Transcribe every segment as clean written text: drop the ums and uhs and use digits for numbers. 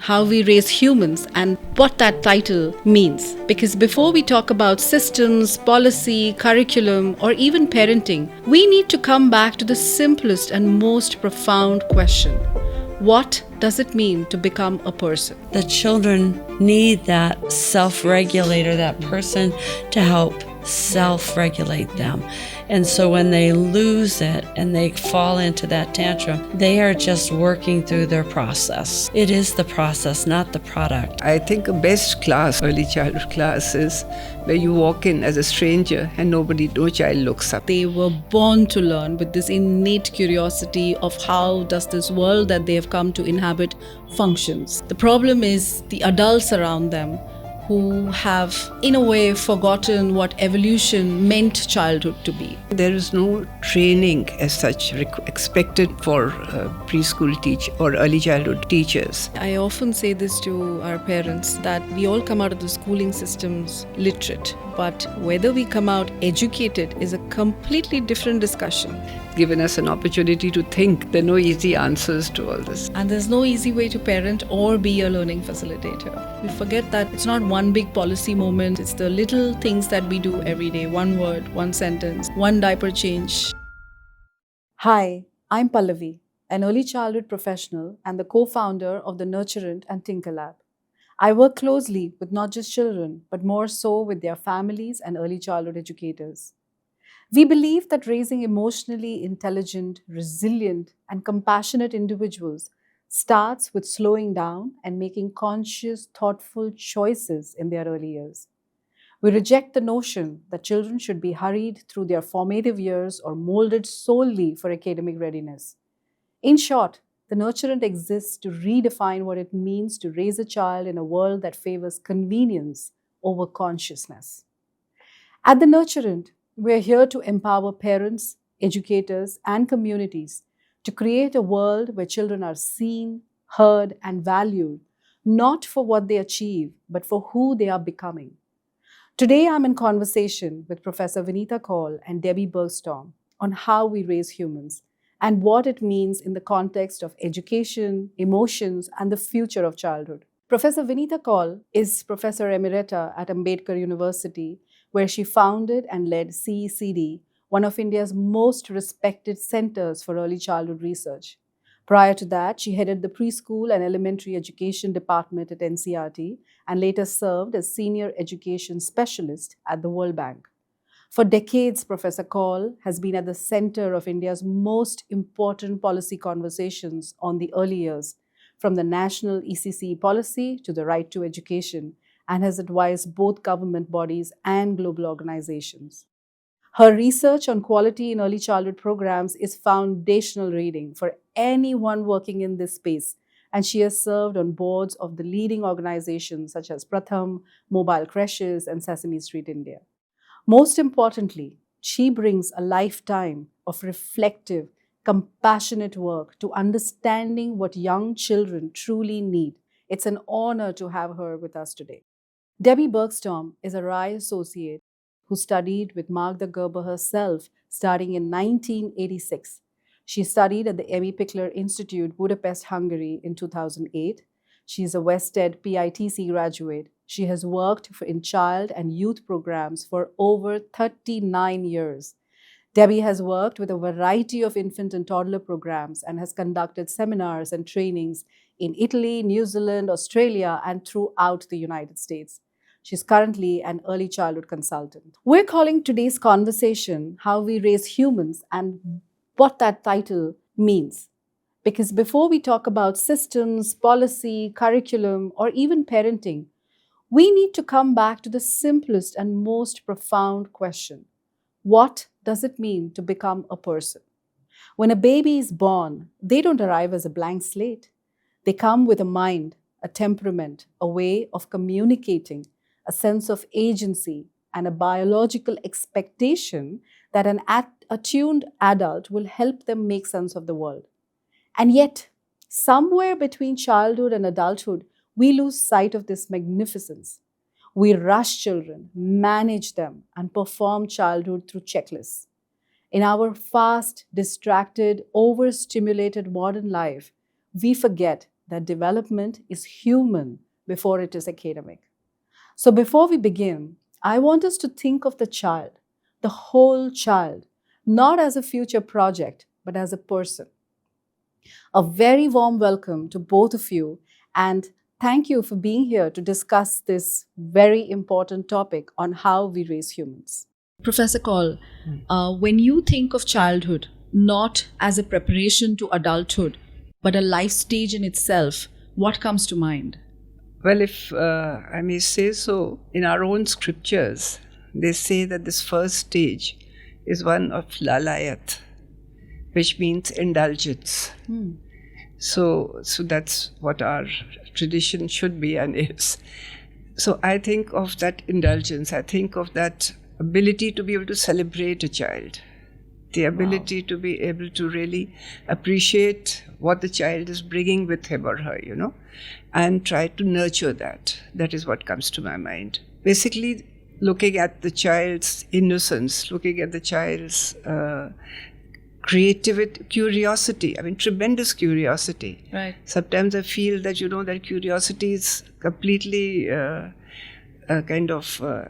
How We Raise Humans and what that title means. Because before we talk about systems, policy, curriculum, or even parenting, we need to come back to the simplest and most profound question. What does it mean to become a person? The children need that self-regulator, that person to help self-regulate them. And so when they lose it and they fall into that tantrum, they are just working through their process. It is the process, not the product. I think a best class, early childhood class, is where you walk in as a stranger and no child looks up. They were born to learn with this innate curiosity of how does this world that they have come to inhabit functions. The problem is the adults around them who have, in a way, forgotten what evolution meant childhood to be. There is no training as such expected for preschool or early childhood teachers. I often say this to our parents that we all come out of the schooling systems literate, but whether we come out educated is a completely different discussion. Given us an opportunity to think, there are no easy answers to all this. And there's no easy way to parent or be a learning facilitator. We forget that it's not one big policy moment, it's the little things that we do every day. One word, one sentence, one diaper change. Hi, I'm Pallavi, an early childhood professional and the co-founder of the Nurturant and Tinker Lab. I work closely with not just children, but more so with their families and early childhood educators. We believe that raising emotionally intelligent, resilient, and compassionate individuals starts with slowing down and making conscious, thoughtful choices in their early years. We reject the notion that children should be hurried through their formative years or molded solely for academic readiness. In short, the Nurturant exists to redefine what it means to raise a child in a world that favors convenience over consciousness. At the Nurturant, we are here to empower parents, educators, and communities to create a world where children are seen, heard, and valued, not for what they achieve, but for who they are becoming. Today, I'm in conversation with Professor Venita Kaul and Debbie Bergstrom on how we raise humans and what it means in the context of education, emotions, and the future of childhood. Professor Venita Kaul is Professor Emerita at Ambedkar University, where she founded and led CECD, one of India's most respected centers for early childhood research. Prior to that, she headed the preschool and elementary education department at NCERT and later served as senior education specialist at the World Bank. For decades, Professor Kaul has been at the center of India's most important policy conversations on the early years, from the national ECCE policy to the right to education, and has advised both government bodies and global organizations. Her research on quality in early childhood programs is foundational reading for anyone working in this space, and she has served on boards of the leading organizations such as Pratham, Mobile Creches, and Sesame Street India. Most importantly, she brings a lifetime of reflective, compassionate work to understanding what young children truly need. It's an honor to have her with us today. Debbie Bergstrom is a RAI associate who studied with Magda Gerber herself starting in 1986. She studied at the Emmy Pickler Institute, Budapest, Hungary in 2008. She is a Wested PITC graduate. She has worked in child and youth programs for over 39 years. Debbie has worked with a variety of infant and toddler programs and has conducted seminars and trainings in Italy, New Zealand, Australia, and throughout the United States. She's currently an early childhood consultant. We're calling today's conversation How We Raise Humans and what that title means. Because before we talk about systems, policy, curriculum, or even parenting, we need to come back to the simplest and most profound question. What does it mean to become a person? When a baby is born, they don't arrive as a blank slate. They come with a mind, a temperament, a way of communicating, a sense of agency, and a biological expectation that an attuned adult will help them make sense of the world. And yet, somewhere between childhood and adulthood, we lose sight of this magnificence. We rush children, manage them, and perform childhood through checklists. In our fast, distracted, overstimulated modern life, we forget that development is human before it is academic. So before we begin, I want us to think of the child, the whole child, not as a future project, but as a person. A very warm welcome to both of you, and thank you for being here to discuss this very important topic on how we raise humans. Professor Kaul, when you think of childhood, not as a preparation to adulthood, but a life stage in itself, what comes to mind? Well, if I may say so, in our own scriptures, they say that this first stage is one of lalayat, which means indulgence. So that's what our tradition should be and is. So I think of that indulgence. I think of that ability to be able to celebrate a child, the ability to be able to really appreciate what the child is bringing with him or her, and try to nurture that. That is what comes to my mind. Basically, looking at the child's innocence, looking at the child's creativity, curiosity, tremendous curiosity. Right. Sometimes I feel that, that curiosity is completely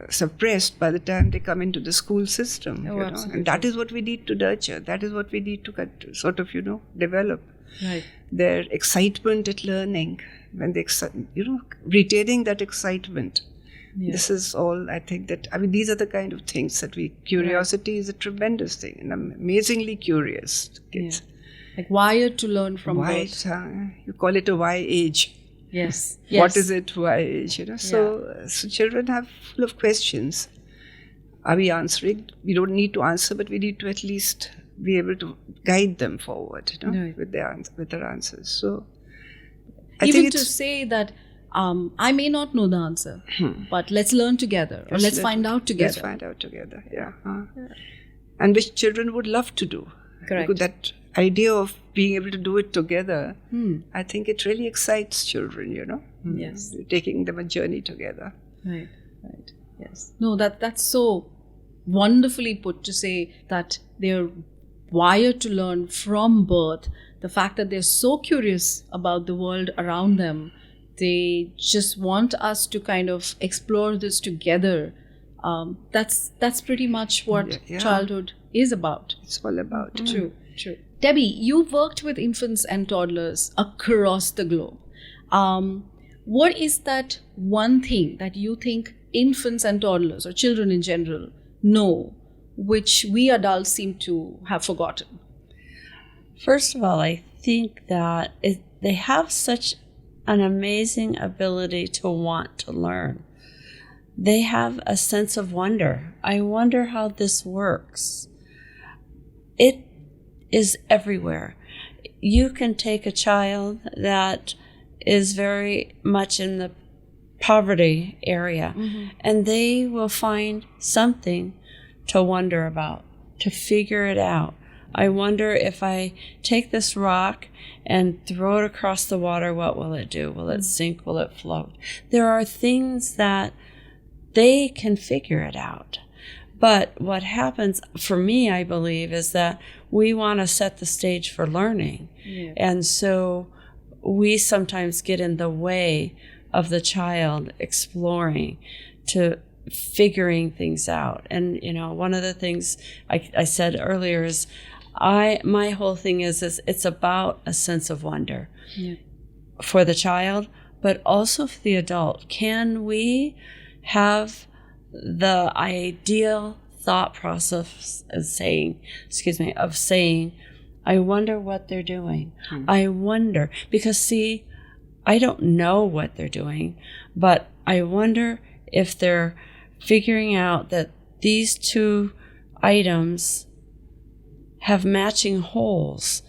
suppressed by the time they come into the school system. Absolutely. And that is what we need to nurture. That is what we need to sort of, develop. Right. Their excitement at learning, when they, retaining that excitement. Yeah. This is all, I think that, these are the kind of things that curiosity is a tremendous thing, and I'm amazingly curious kids. Yeah. Like wired to learn from birth. You call it a why age. Yes. What is it, why age, So children have full of questions. Are we answering? We don't need to answer, but we need to at least be able to guide them forward, Right. with their answers. So I even to say that I may not know the answer, but let's learn together, or let's find out together. Let's find out together, yeah. And which children would love to do. Correct. Because that idea of being able to do it together, I think it really excites children, Yes. Taking them a journey together. Right. Yes. No, that's so wonderfully put, to say that they're wired to learn from birth. The fact that they're so curious about the world around them, they just want us to kind of explore this together. That's pretty much what childhood is about. It's all about. True. Debbie, you've worked with infants and toddlers across the globe. What is that one thing that you think infants and toddlers, or children in general, know, which we adults seem to have forgotten? First of all, I think that they have such an amazing ability to want to learn. They have a sense of wonder. I wonder how this works. It is everywhere. You can take a child that is very much in the poverty area, and they will find something to wonder about, to figure it out. I wonder, if I take this rock and throw it across the water, what will it do? Will it sink? Will it float? There are things that they can figure it out. But what happens for me, I believe, is that we want to set the stage for learning. Yeah. And so we sometimes get in the way of the child exploring, to figuring things out. And, one of the things I said earlier is, my whole thing is it's about a sense of wonder for the child, but also for the adult. Can we have the ideal thought process of saying, I wonder what they're doing. I wonder, because see, I don't know what they're doing, but I wonder if they're figuring out that these two items have matching holes.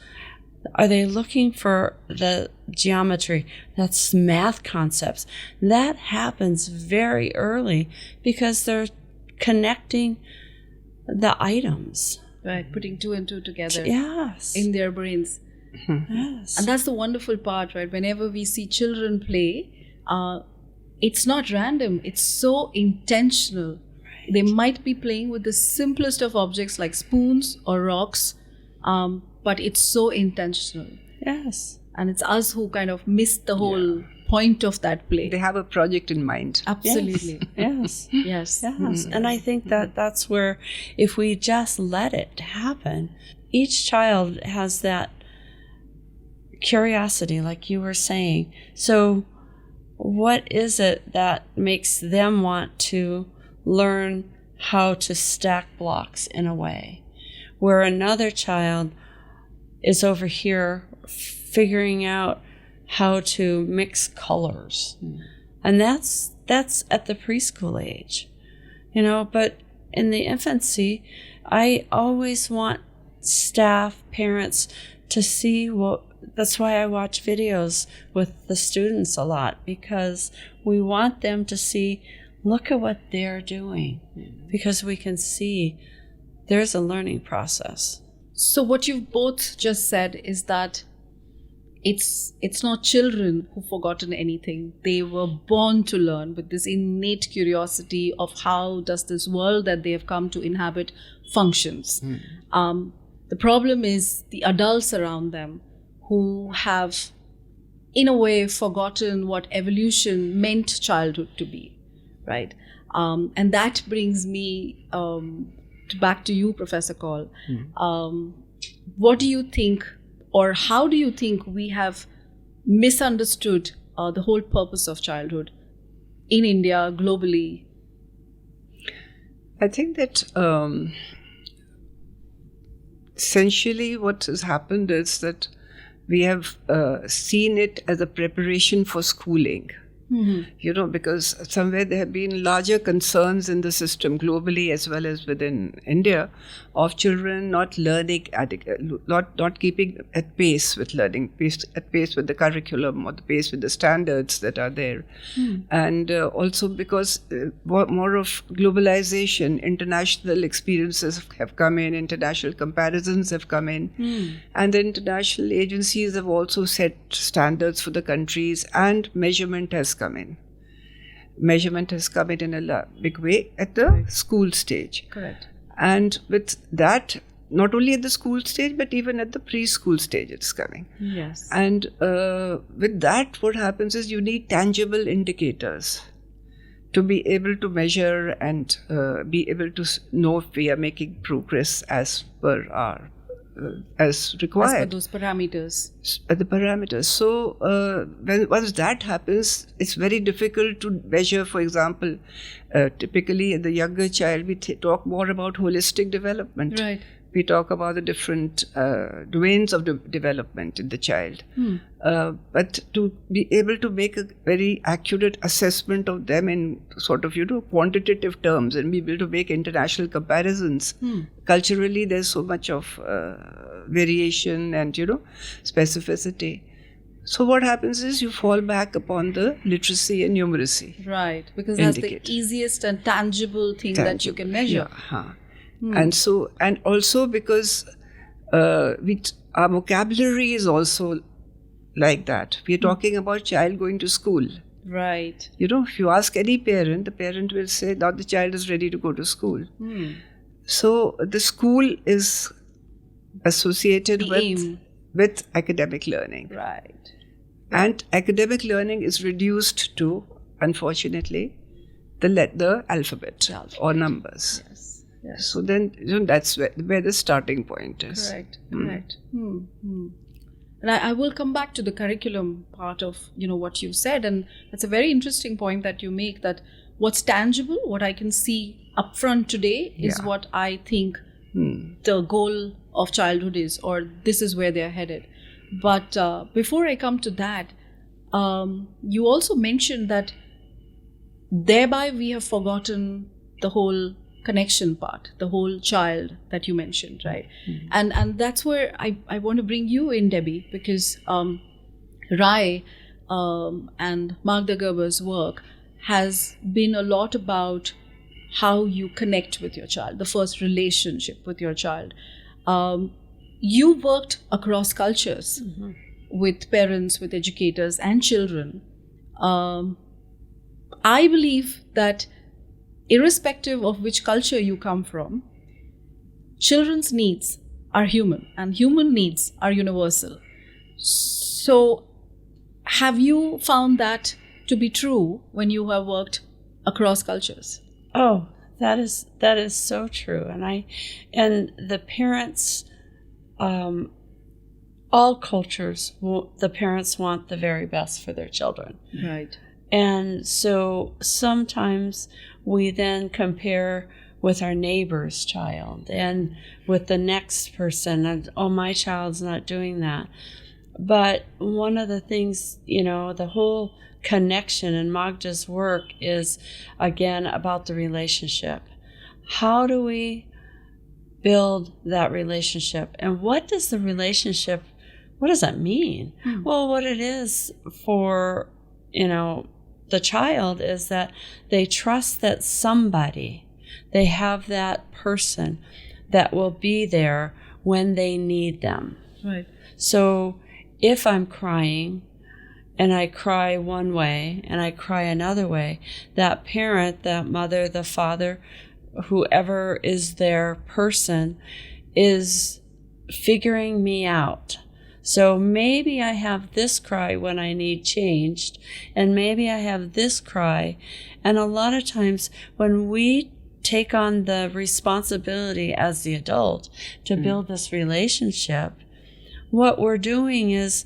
Are they looking for the geometry? That's math concepts. That happens very early because they're connecting the items. Right, putting two and two together. Yes. In their brains. Yes. And that's the wonderful part, right? Whenever we see children play, it's not random. It's so intentional. Right. They might be playing with the simplest of objects like spoons or rocks, but it's so intentional. Yes. And it's us who kind of miss the whole point of that play. They have a project in mind. Absolutely. Yes. Yes. Yes. And I think that that's where, if we just let it happen, each child has that curiosity, like you were saying. So what is it that makes them want to learn how to stack blocks in a way where another child is over here figuring out how to mix colors? And that's at the preschool age, but in the infancy, I always want staff, parents to see that's why I watch videos with the students a lot, because we want them to see, look at what they're doing, because we can see there's a learning process. So what you've both just said is that it's not children who've forgotten anything. They were born to learn with this innate curiosity of how does this world that they have come to inhabit functions. The problem is the adults around them who have, in a way, forgotten what evolution meant childhood to be, right? And that brings me back to you, Professor Kaul. What do you think, or how do you think we have misunderstood the whole purpose of childhood in India, globally? I think that essentially what has happened is that we have seen it as a preparation for schooling. Because somewhere there have been larger concerns in the system globally as well as within India of children not learning, not keeping at pace with learning, at pace with the curriculum or the pace with the standards that are there. And also because more of globalization, international experiences have come in, international comparisons have come in, and the international agencies have also set standards for the countries, and measurement has come in. Measurement has come in a big way at the school stage. Correct. And with that, not only at the school stage, but even at the preschool stage, it's coming. Yes. And with that, what happens is you need tangible indicators to be able to measure and be able to know if we are making progress as per our as required. As per those parameters. The parameters. So once that happens, it's very difficult to measure. For example, typically in the younger child, we talk more about holistic development. Right. We talk about the different domains of development in the child. But to be able to make a very accurate assessment of them in sort of, quantitative terms and be able to make international comparisons, culturally there's so much of variation and, specificity. So what happens is you fall back upon the literacy and numeracy. Right, because that's the easiest and tangible thing that you can measure. Yeah. And also because our vocabulary is also like that. We are talking about child going to school. Right. If you ask any parent, the parent will say, now the child is ready to go to school. So the school is associated with academic learning. Right. And academic learning is reduced to, unfortunately, the alphabet or numbers. Yes. Yes. So then, that's where the starting point is. Correct. And I will come back to the curriculum part of, what you said. And that's a very interesting point that you make, that what's tangible, what I can see upfront today is what I think the goal of childhood is, or this is where they're headed. But before I come to that, you also mentioned that thereby we have forgotten the whole connection part, the whole child that you mentioned, right? And that's where I want to bring you in, Debbie, because Rai and Mark Dagerber's work has been a lot about how you connect with your child, the first relationship with your child. You worked across cultures with parents, with educators and children. I believe that irrespective of which culture you come from, children's needs are human and human needs are universal. So, have you found that to be true when you have worked across cultures? Oh, that is so true. And the parents, all cultures, the parents want the very best for their children. Right. And so sometimes we then compare with our neighbor's child and with the next person, and oh, my child's not doing that. But one of the things, the whole connection in Magda's work is, again, about the relationship. How do we build that relationship? And what does the relationship, what does that mean? Well, what it is for, the child is that they trust that somebody, they have that person that will be there when they need them. Right. So if I'm crying and I cry one way and I cry another way, that parent, that mother, the father, whoever is their person is figuring me out. So maybe I have this cry when I need changed, and maybe I have this cry. And a lot of times when we take on the responsibility as the adult to build this relationship, what we're doing is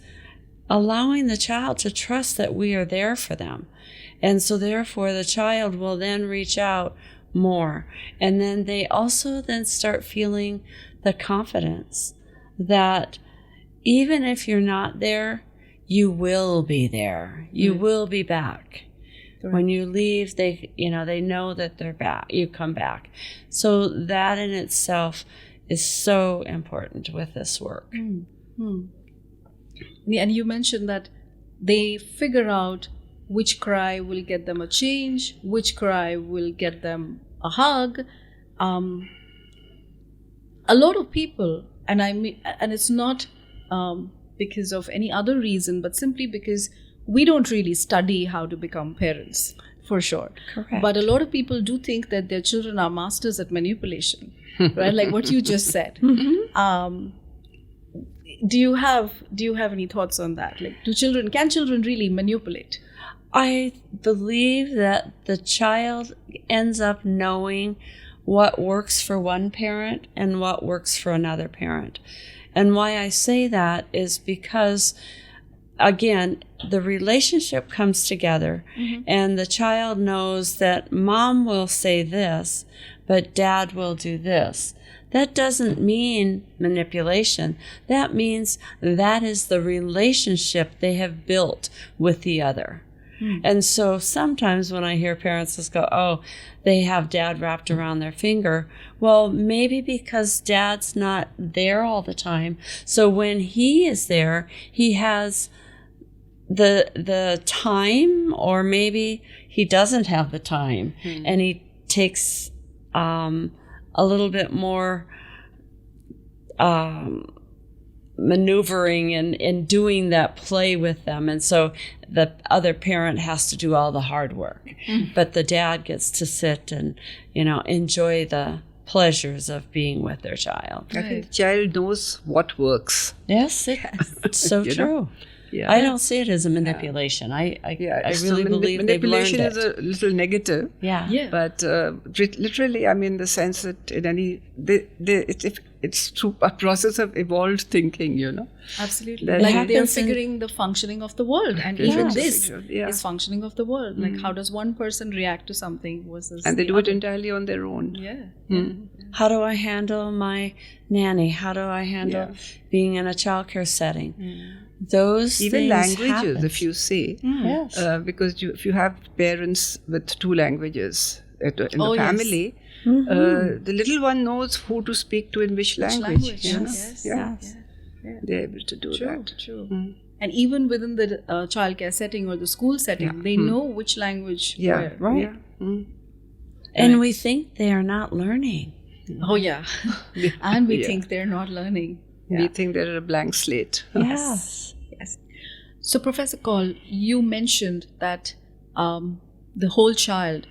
allowing the child to trust that we are there for them. And so therefore the child will then reach out more. And then they also then start feeling the confidence that even if you're not there, you will be there. You will be back. Right. When you leave, they know that they're back. You come back. So that in itself is so important with this work. And you mentioned that they figure out which cry will get them a change, which cry will get them a hug. A lot of people, and it's not because of any other reason, but simply because we don't really study how to become parents, for sure. Correct. But a lot of people do think that their children are masters at manipulation, right? Like what you just said. Do you have any thoughts on that? Like, can children really manipulate? I believe that the child ends up knowing what works for one parent and what works for another parent. And why I say that is because, again, the relationship comes together and the child knows that mom will say this, but dad will do this. That doesn't mean manipulation. That means that is the relationship they have built with the other. And so sometimes when I hear parents just go, oh, they have dad wrapped around their finger. Well, maybe because dad's not there all the time. So when he is there, he has the time, or maybe he doesn't have the time and he takes a little bit more maneuvering and doing that play with them. And so the other parent has to do all the hard work. But the dad gets to sit and, enjoy the pleasures of being with their child. I think the child knows what works. Yes, it's so true. Yeah. I don't see it as a manipulation. I really believe they've learned it. Manipulation is a little negative. Yeah. But literally, I mean, the sense that it's through a process of evolved thinking, Absolutely. That like they're happens figuring the functioning of the world. And even this is functioning of the world. Like how does one person react to something versus and they do other? it entirely on their own. How do I handle my nanny? How do I handle being in a childcare setting? Those even things languages, happen. if you say, Yes. because if you have parents with two languages in the Oh, yes. family, the little one knows who to speak to in which language. Yes. Yes. They're able to do that. True. And even within the childcare setting or the school setting, they know which language where. Right. Yeah. And we think they are not learning. Oh, yeah. And we think they're not learning. We think they're a blank slate. Yes. So, Professor Kaul, you mentioned that the whole child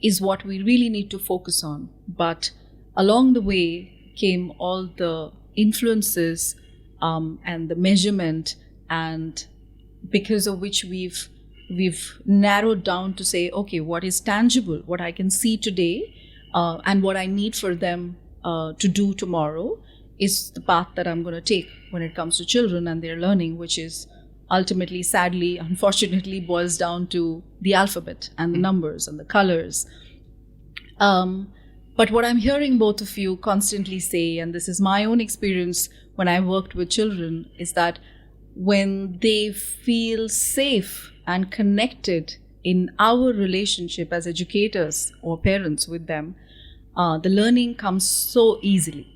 is what we really need to focus on. But along the way came all the influences and the measurement and because of which we've narrowed down to say, okay, what is tangible, what I can see today, and what I need for them to do tomorrow is the path that I'm going to take when it comes to children and their learning, which is ultimately, sadly, unfortunately, boils down to the alphabet and the numbers and the colors. But what I'm hearing both of you constantly say, and this is my own experience when I worked with children, is that when they feel safe and connected in our relationship as educators or parents with them, the learning comes so easily.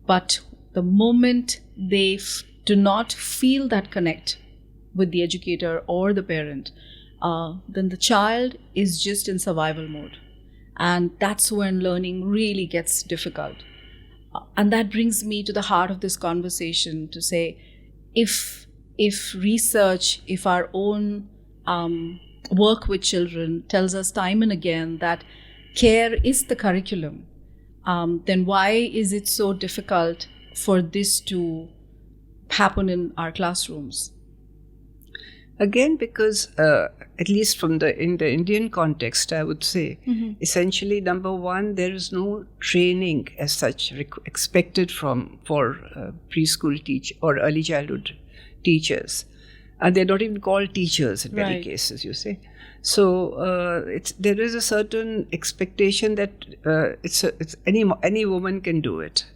But the moment they do not feel that connect with the educator or the parent, then the child is just in survival mode. And that's when learning really gets difficult. And that brings me to the heart of this conversation to say, if research, if our own work with children tells us time and again that care is the curriculum, then why is it so difficult for this to happen in our classrooms? Again, because at least in the Indian context, I would say, essentially, number one, there is no training as such expected for preschool teach or early childhood teachers, and they're not even called teachers in many cases. You see, so there is a certain expectation that it's any woman can do it.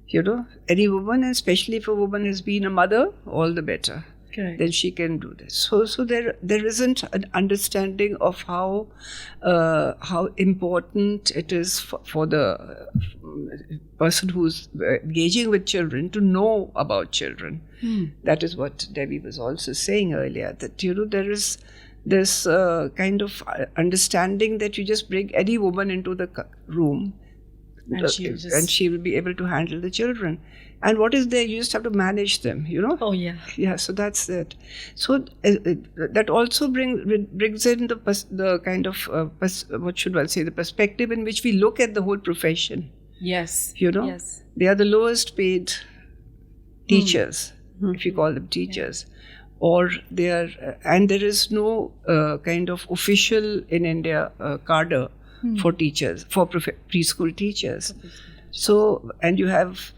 You know, any woman, and especially if a woman has been a mother, all the better. Correct. Then she can do this. So there isn't an understanding of how important it is for the person who's engaging with children to know about children. That is what Debbie was also saying earlier, that there is this kind of understanding that you just bring any woman into the room and she will be able to handle the children. And what is there? You just have to manage them, Oh, yeah. Yeah, so that's it. So that also brings in the kind of, what should I say, the perspective in which we look at the whole profession. Yes. Yes. They are the lowest paid teachers, if you call them teachers. Or they are, and there is no kind of official in India cadre for teachers, for preschool teachers. So, and you have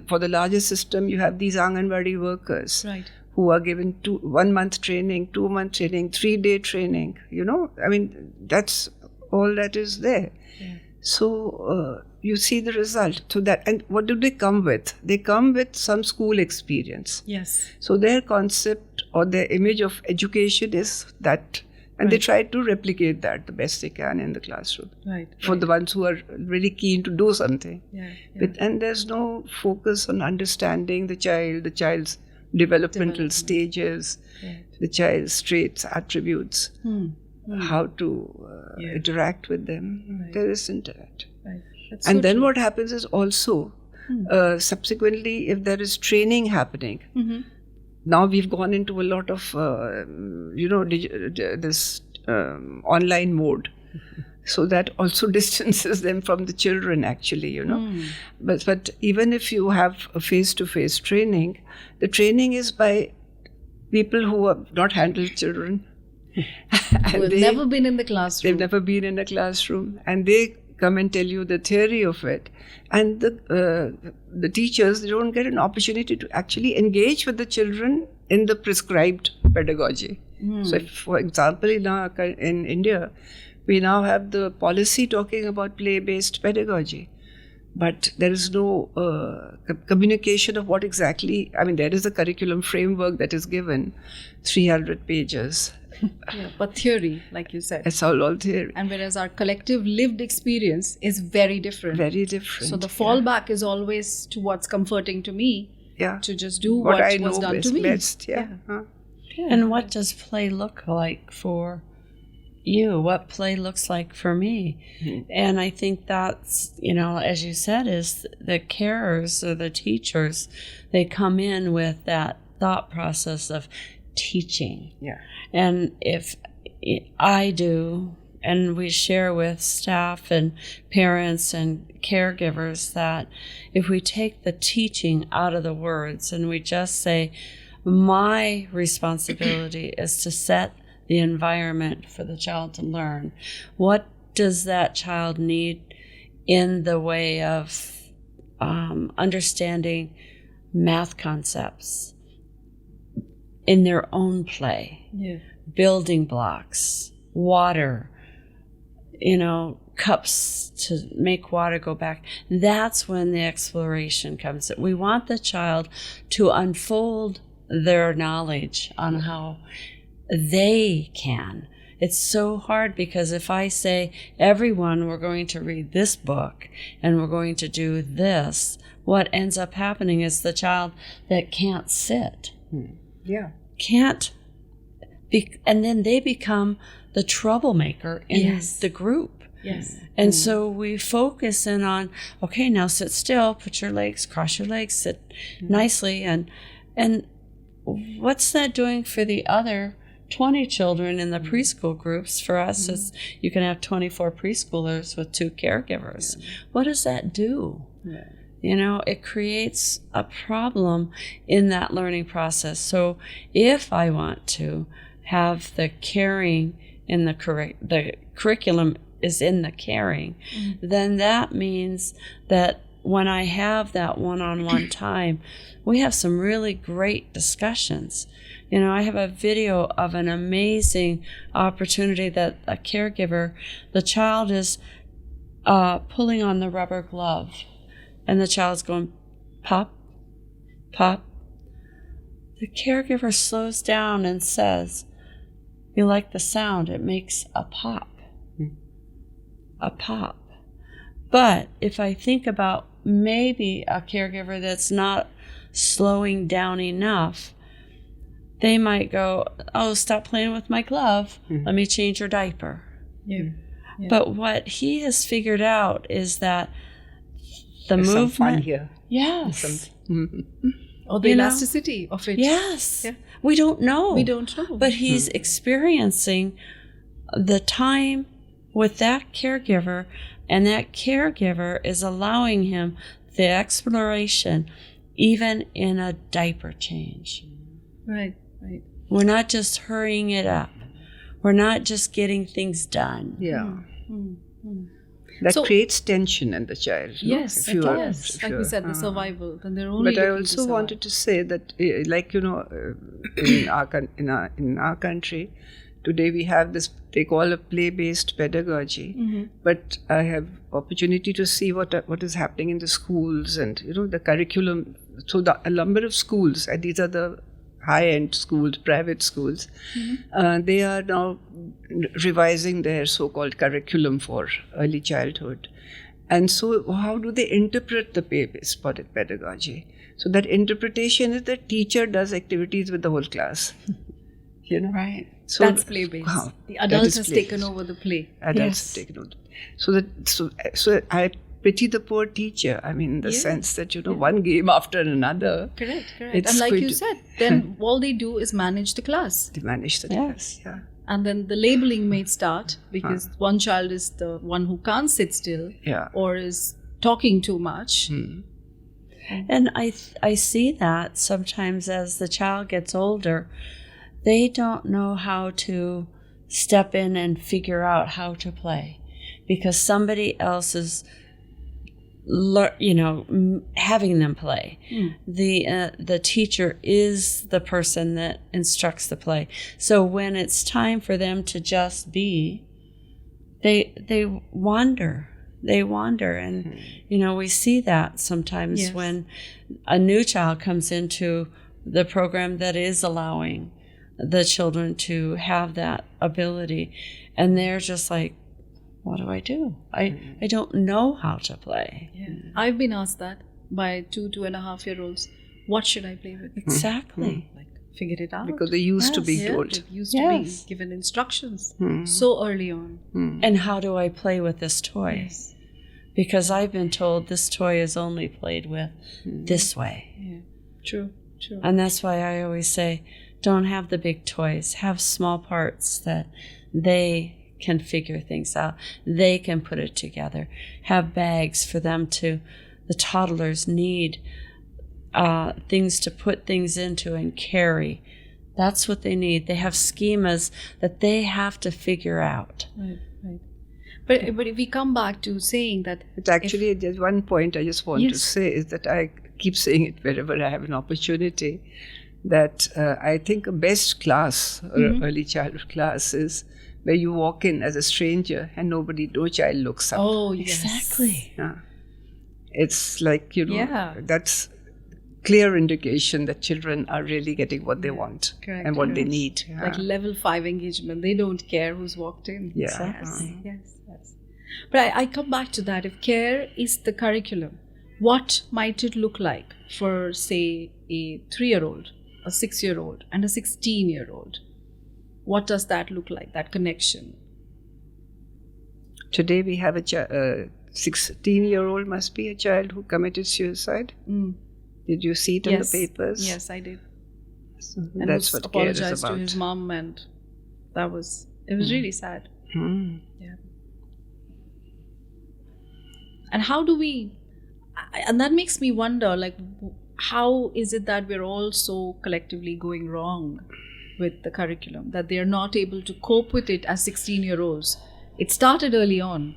for the larger system, you have these Anganwadi workers who are given 1 month training, 2 month training, 3-day training. I mean, that's all that is there. Yeah. So you see the result. So that, and what do they come with? They come with some school experience. Yes. So their concept or their image of education is that. And they try to replicate that the best they can in the classroom. For the ones who are really keen to do something. And there's no focus on understanding the child's developmental stages, the child's traits, attributes, how to interact with them. There isn't that. And then what happens is also, subsequently, if there is training happening, now we've gone into a lot of, this online mode. So that also distances them from the children, actually, But even if you have a face-to-face training, the training is by people who have not handled children. Who have never been in the classroom. They've never been in a classroom. And they come and tell you the theory of it. And the teachers, they don't get an opportunity to actually engage with the children in the prescribed pedagogy. So if, for example, in India, we now have the policy talking about play-based pedagogy. But there is no communication of what exactly, I mean, there is a curriculum framework that is given, 300 pages. But theory, like you said. It's all theory. And whereas our collective lived experience is very different. Very different. So the fallback is always to what's comforting to me. To just do what I was know done to me. Best, And what does play look like for you? What play looks like for me? And I think that's, as you said, is the carers or the teachers, they come in with that thought process of teaching. And if I do, and we share with staff and parents and caregivers that if we take the teaching out of the words and we just say, My responsibility is to set the environment for the child to learn. What does that child need in the way of understanding math concepts in their own play? Yeah. Building blocks, water, cups to make water go back. That's when the exploration comes. We want the child to unfold their knowledge on how they can. It's so hard because if I say, everyone, we're going to read this book and we're going to do this, what ends up happening is the child that can't sit. Yeah. Can't be, and then they become the troublemaker in the group. Yes. And so we focus in on, okay, now sit still, put your legs, cross your legs, sit nicely. And what's that doing for the other 20 children in the preschool groups? For us, it's, you can have 24 preschoolers with 2 caregivers. What does that do? Yeah. It creates a problem in that learning process. So if I want to have the caring in the curriculum is in the caring, then that means that when I have that one-on-one time, we have some really great discussions. I have a video of an amazing opportunity that a caregiver, the child is pulling on the rubber glove, and the child's going, pop, pop. The caregiver slows down and says, you like the sound, it makes a pop. A pop. But if I think about maybe a caregiver that's not slowing down enough, they might go, oh, stop playing with my glove. Let me change your diaper. Yeah. But what he has figured out is that the There's movement. some fun here. Yes. Or the elasticity of it. Yes. Yeah. We don't know. We don't know. But he's experiencing the time with that caregiver, and that caregiver is allowing him the exploration even in a diaper change. Right. We're not just hurrying it up. We're not just getting things done. Yeah. That creates tension in the child. Yes, if you are, yes. if Like you we are- said, the survival. Then they're only But I looking to also survive. wanted to say that, in our country, today we have this, they call a play-based pedagogy. But I have opportunity to see what is happening in the schools and the curriculum. So a number of schools, and these are the high-end schools, private schools, they are now revising their so-called curriculum for early childhood. And so how do they interpret the play-based pedagogy? So that interpretation is that teacher does activities with the whole class. Right. So That's play-based. Wow, The that adult is has play-based. taken over the play. Adults have taken over. So I pity the poor teacher. I mean, in the sense that one game after another. Correct. It's And like going you to- said, then all they do is manage the class. They manage the class. Yeah. And then the labeling may start because one child is the one who can't sit still Yeah. or is talking too much. And I see that sometimes as the child gets older, they don't know how to step in and figure out how to play because somebody else is having them play. The teacher is the person that instructs the play. So when it's time for them to just be, they wander. They wander, and we see that sometimes when a new child comes into the program that is allowing the children to have that ability, and they're just like, what do I do? I don't know how to play. Yeah. I've been asked that by 2.5-year-olds. What should I play with? Exactly. Like, figure it out. Because they used to be told. They used to be given instructions so early on. And how do I play with this toy? Yes. Because I've been told this toy is only played with this way. Yeah. True. And that's why I always say, don't have the big toys. Have small parts that they can figure things out. They can put it together. Have bags for them to, the toddlers need things to put things into and carry. That's what they need. They have schemas that they have to figure out. Right. But if we come back to saying that... It's actually, there's one point I just want to say is that I keep saying it wherever I have an opportunity, that I think a best class, or early childhood class, is where you walk in as a stranger and no child looks up. Oh, yes. Exactly. Yeah. It's like, that's clear indication that children are really getting what they want and what they need. Yeah. Like level 5 engagement. They don't care who's walked in. Yeah. Exactly. Yes. But I come back to that. If care is the curriculum, what might it look like for, say, a 3-year-old, a 6-year-old, and a 16-year-old? What does that look like, that connection? Today we have a 16-year-old must be a child who committed suicide. Did you see it in the papers? Yes, I did. So And that's what care is apologized about. to his mom, and it was really sad. Yeah. And how do we, and that makes me wonder, like, how is it that we're all so collectively going wrong with the curriculum, that they're not able to cope with it as 16-year-olds? It started early on,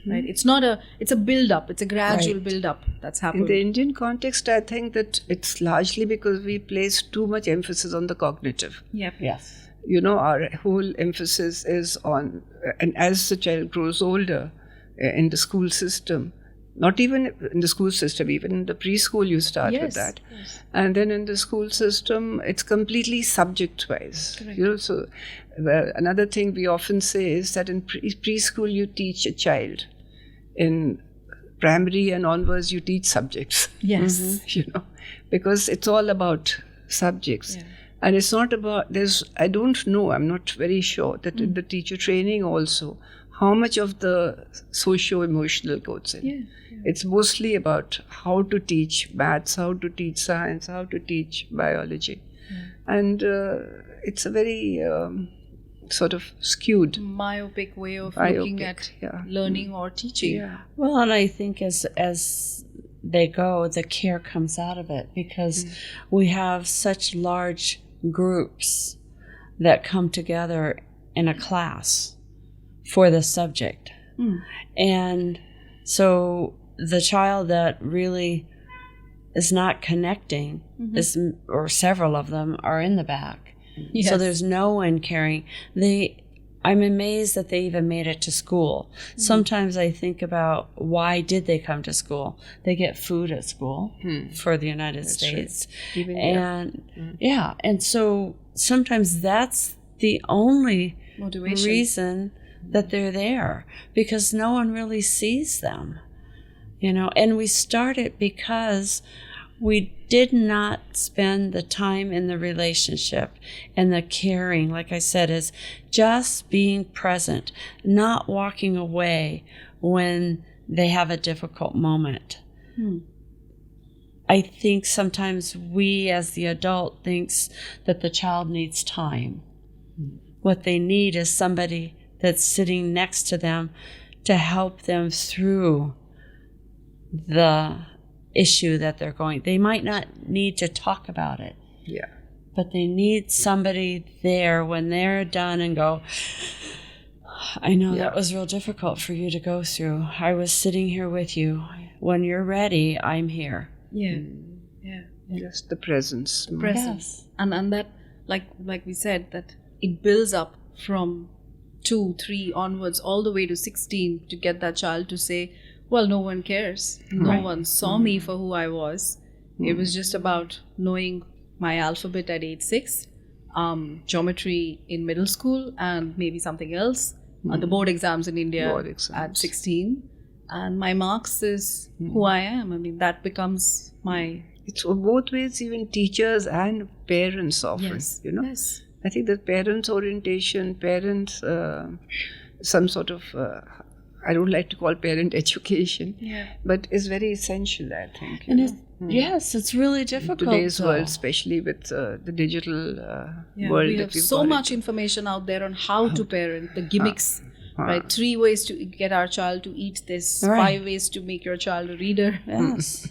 right? It's a build-up, it's a gradual build-up that's happened. In the Indian context, I think that it's largely because we place too much emphasis on the cognitive. Yep. Yes. Our whole emphasis is on, and as the child grows older in the school system, not even in the school system, even in the preschool you start with that. Yes. And then in the school system, it's completely subject-wise. Correct. So another thing we often say is that in preschool you teach a child. In primary and onwards you teach subjects. Yes. Because it's all about subjects. Yeah. And it's not about, I don't know, I'm not very sure that in the teacher training also, how much of the socio-emotional goes in. Yeah. It's mostly about how to teach maths, how to teach science, how to teach biology. And it's a very sort of skewed, myopic way of looking at learning or teaching. Yeah. Well, and I think as they go, the care comes out of it, because we have such large groups that come together in a class for the subject. And so the child that really is not connecting, or several of them are in the back. Yes. So there's no one caring. I'm amazed that they even made it to school. Sometimes I think about, why did they come to school? They get food at school for the United States. Right. Even and so sometimes that's the only motivation. reason that they're there, because no one really sees them, and we start it because we did not spend the time in the relationship, and the caring, like I said, is just being present, not walking away when they have a difficult moment. I think sometimes we as the adult thinks that the child needs time. What they need is somebody that's sitting next to them to help them through the issue that they're going. They might not need to talk about it. Yeah. But they need somebody there when they're done and go, I know that was real difficult for you to go through. I was sitting here with you. When you're ready, I'm here. Yeah. Just the presence. Presence. And that, like we said, that it builds up from 2, 3 onwards all the way to 16 to get that child to say, well, no one cares. No one saw me for who I was. It was just about knowing my alphabet at age 6, geometry in middle school, and maybe something else. The board exams in India at 16. And my marks is who I am. I mean, that becomes my... It's both ways, even teachers and parents often, Yes. I think that parents' orientation, some sort of, I don't like to call parent education, but it's very essential, I think. And yes, it's really difficult. In today's world, especially with the digital world we that have we've so got much information out there on how to parent, the gimmicks, right? 3 ways to get our child to eat this, 5 ways to make your child a reader. Yes.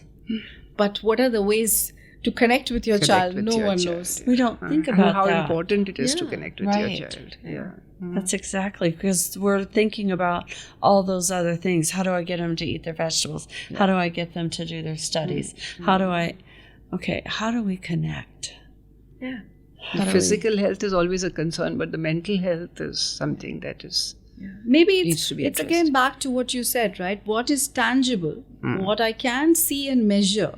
But what are the ways to connect with your Connect child, with no your one child, knows. yeah. We don't think And about how that. important it is to Yeah. connect with Right. your child. Yeah. That's exactly, because we're thinking about all those other things. How do I get them to eat their vegetables? How do I get them to do their studies? How do we connect? Yeah. The physical health is always a concern, but the mental health is something that is Maybe needs to be it's addressed. again back to what you said, right? What is tangible, what I can see and measure,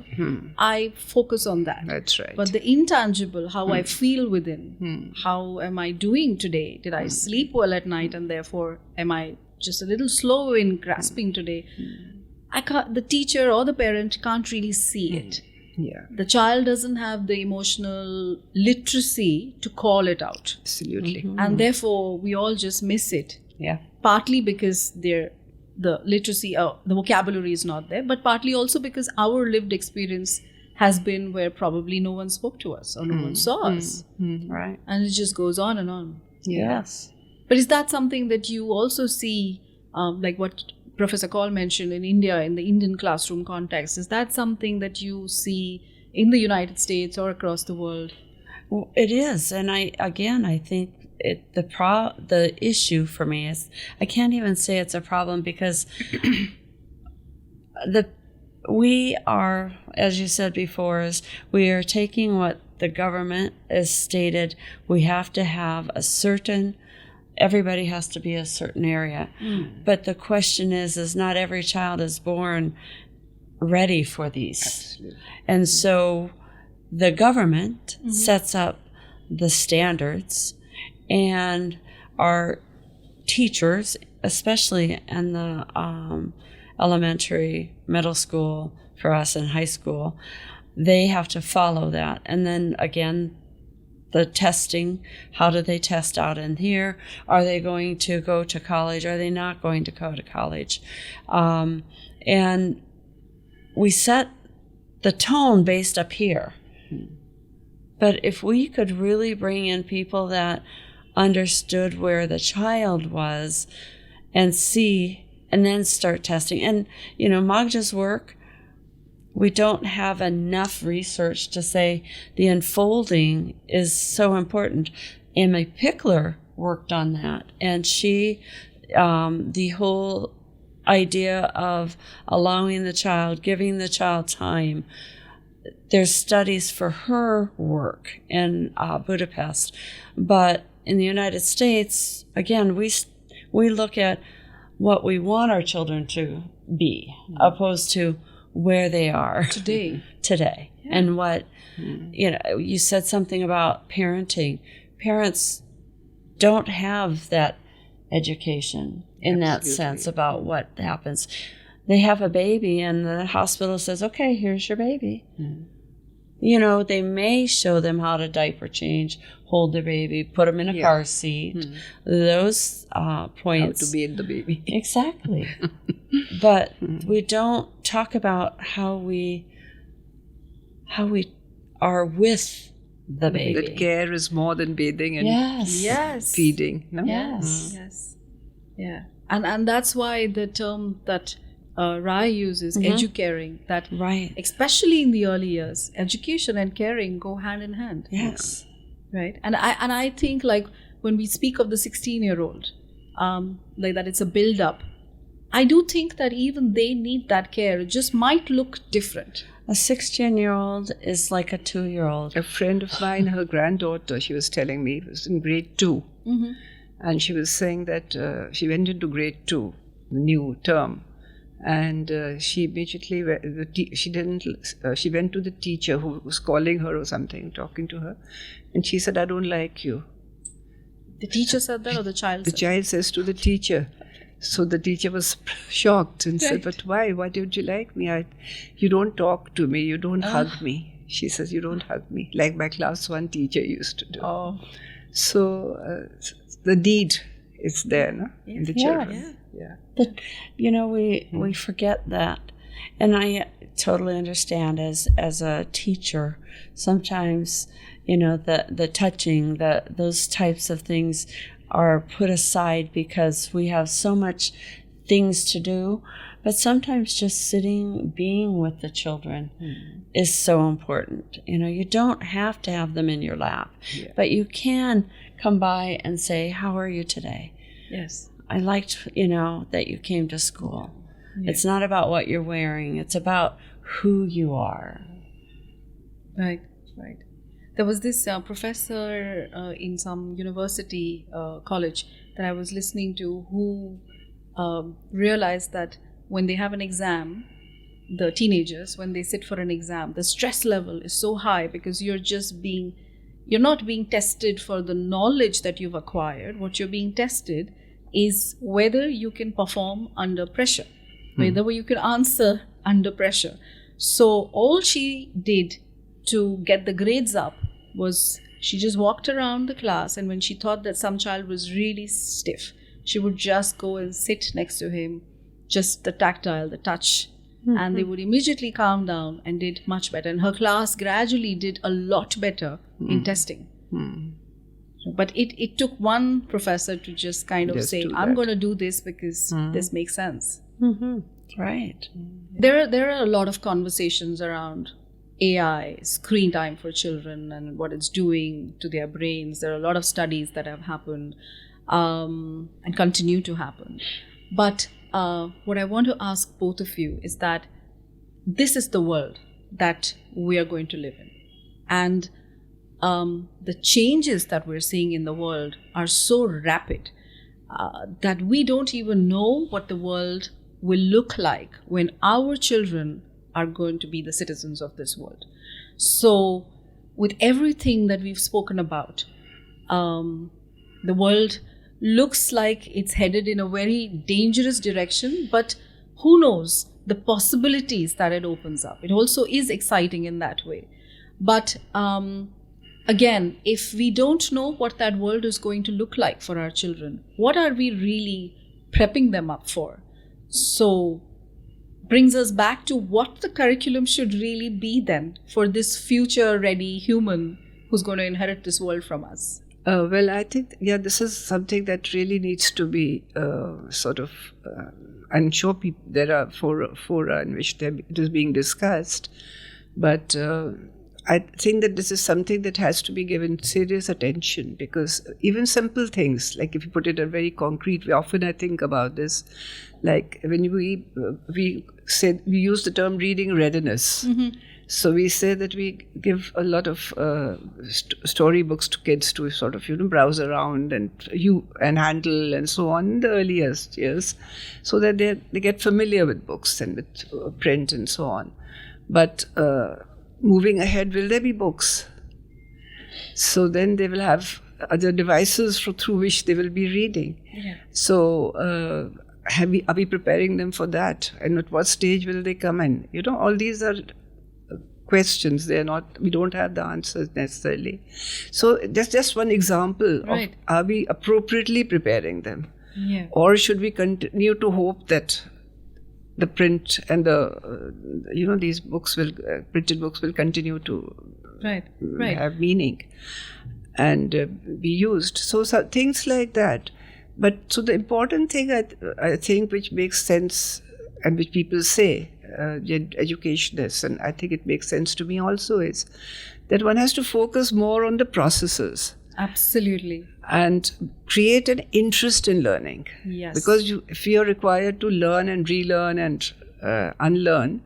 I focus on that. That's right. But the intangible, how I feel within, how am I doing today? Did I sleep well at night, and therefore am I just a little slow in grasping today? I can't. The teacher or the parent can't really see it. Yeah, The child doesn't have the emotional literacy to call it out, absolutely. and therefore we all just miss it. Yeah. Partly because the literacy, the vocabulary is not there, but partly also because our lived experience has been where probably no one spoke to us or no one saw us. Right. And it just goes on and on. Yes. But is that something that you also see, like what Professor Kaul mentioned in India, in the Indian classroom context? Is that something that you see in the United States or across the world? Well, it is, and I think the issue for me is I can't even say it's a problem because we are, as you said before, is we are taking what the government has stated. We have to have everybody has to be a certain area. But the question is not every child is born ready for these. Absolutely. And so the government sets up the standards, and our teachers, especially in the elementary, middle school, for us in high school, they have to follow that. And then again, the testing, how do they test out in here? Are they going to go to college? Are they not going to go to college? And we set the tone based up here. But if we could really bring in people that understood where the child was and see, and then start testing. And, Magda's work, we don't have enough research to say the unfolding is so important. Emma Pickler worked on that, and she, the whole idea of allowing the child, giving the child time. There's studies for her work in Budapest, but in the United States, again, we look at what we want our children to be, opposed to where they are Today. Yeah. And what, you said something about parenting. Parents don't have that education in that sense about what happens. They have a baby and the hospital says, okay, here's your baby. They may show them how to diaper change, hold their baby, put them in a car seat. Those points. How to bathe the baby. Exactly. But we don't talk about how we are with the baby. That care is more than bathing and Yes. feeding. No? Yes. Yes. Yeah. And that's why the term that Rai uses, educaring, that Right. especially in the early years, education and caring go hand in hand. Yes. Right. And I think, like, when we speak of the 16-year-old, like that it's a build-up, I do think that even they need that care. It just might look different. A 16-year-old is like a 2-year-old. A friend of mine, her granddaughter, she was telling me, was in grade 2. And she was saying that she went into grade 2, the new term. And she immediately she went to the teacher who was calling her or something, talking to her, and she said, "I don't like you." The teacher said that, or the child The said child says to the teacher. So the teacher was shocked and said, "But why? Why don't you like me? You don't talk to me. You don't hug me." She says, "You don't hug me," like my class 1 teacher used to do. Oh. So the need is there, no? In the children. Yeah. But, we forget that. And I totally understand as a teacher, sometimes, the touching, those types of things are put aside because we have so much things to do. But sometimes just sitting, being with the children is so important. You don't have to have them in your lap, but you can come by and say, how are you today? Yes. I liked, that you came to school. Yeah. It's not about what you're wearing. It's about who you are. Right. There was this professor in some university college that I was listening to who realized that when they have an exam, the teenagers, when they sit for an exam, the stress level is so high because you're not being tested for the knowledge that you've acquired. What you're being tested is whether you can perform under pressure, whether you can answer under pressure. So all she did to get the grades up was she just walked around the class, and when she thought that some child was really stiff, she would just go and sit next to him, just the tactile, the touch, and they would immediately calm down and did much better. And her class gradually did a lot better in testing. But it took one professor to just kind of say, I'm going to do this because this makes sense. Right. There are a lot of conversations around AI, screen time for children, and what it's doing to their brains. There are a lot of studies that have happened and continue to happen. But what I want to ask both of you is that this is the world that we are going to live in. And the changes that we're seeing in the world are so rapid that we don't even know what the world will look like when our children are going to be the citizens of this world. So with everything that we've spoken about, the world looks like it's headed in a very dangerous direction, but who knows the possibilities that it opens up. It also is exciting in that way. But again, if we don't know what that world is going to look like for our children, what are we really prepping them up for? So brings us back to what the curriculum should really be then for this future-ready human who's going to inherit this world from us. Well, I think, this is something that really needs to be I'm sure there are fora in which it is being discussed, but I think that this is something that has to be given serious attention, because even simple things, like if you put it in a very concrete way, often I think about this, like when we use the term reading readiness. So we say that we give a lot of storybooks to kids to sort of browse around and handle and so on in the earliest years, so that they get familiar with books and with print and so on. But moving ahead, will there be books? So then they will have other devices through which they will be reading. So are we preparing them for that? And at what stage will they come in? All these are questions. We don't have the answers necessarily. So that's just one example of, are we appropriately preparing them? Or should we continue to hope that the print and these books printed books will continue to have meaning and be used? So things like that. But so the important thing I think which makes sense and which people say, educationists, and I think it makes sense to me also, is that one has to focus more on the processes. Absolutely. And create an interest in learning. Yes. Because if you're required to learn and relearn and unlearn,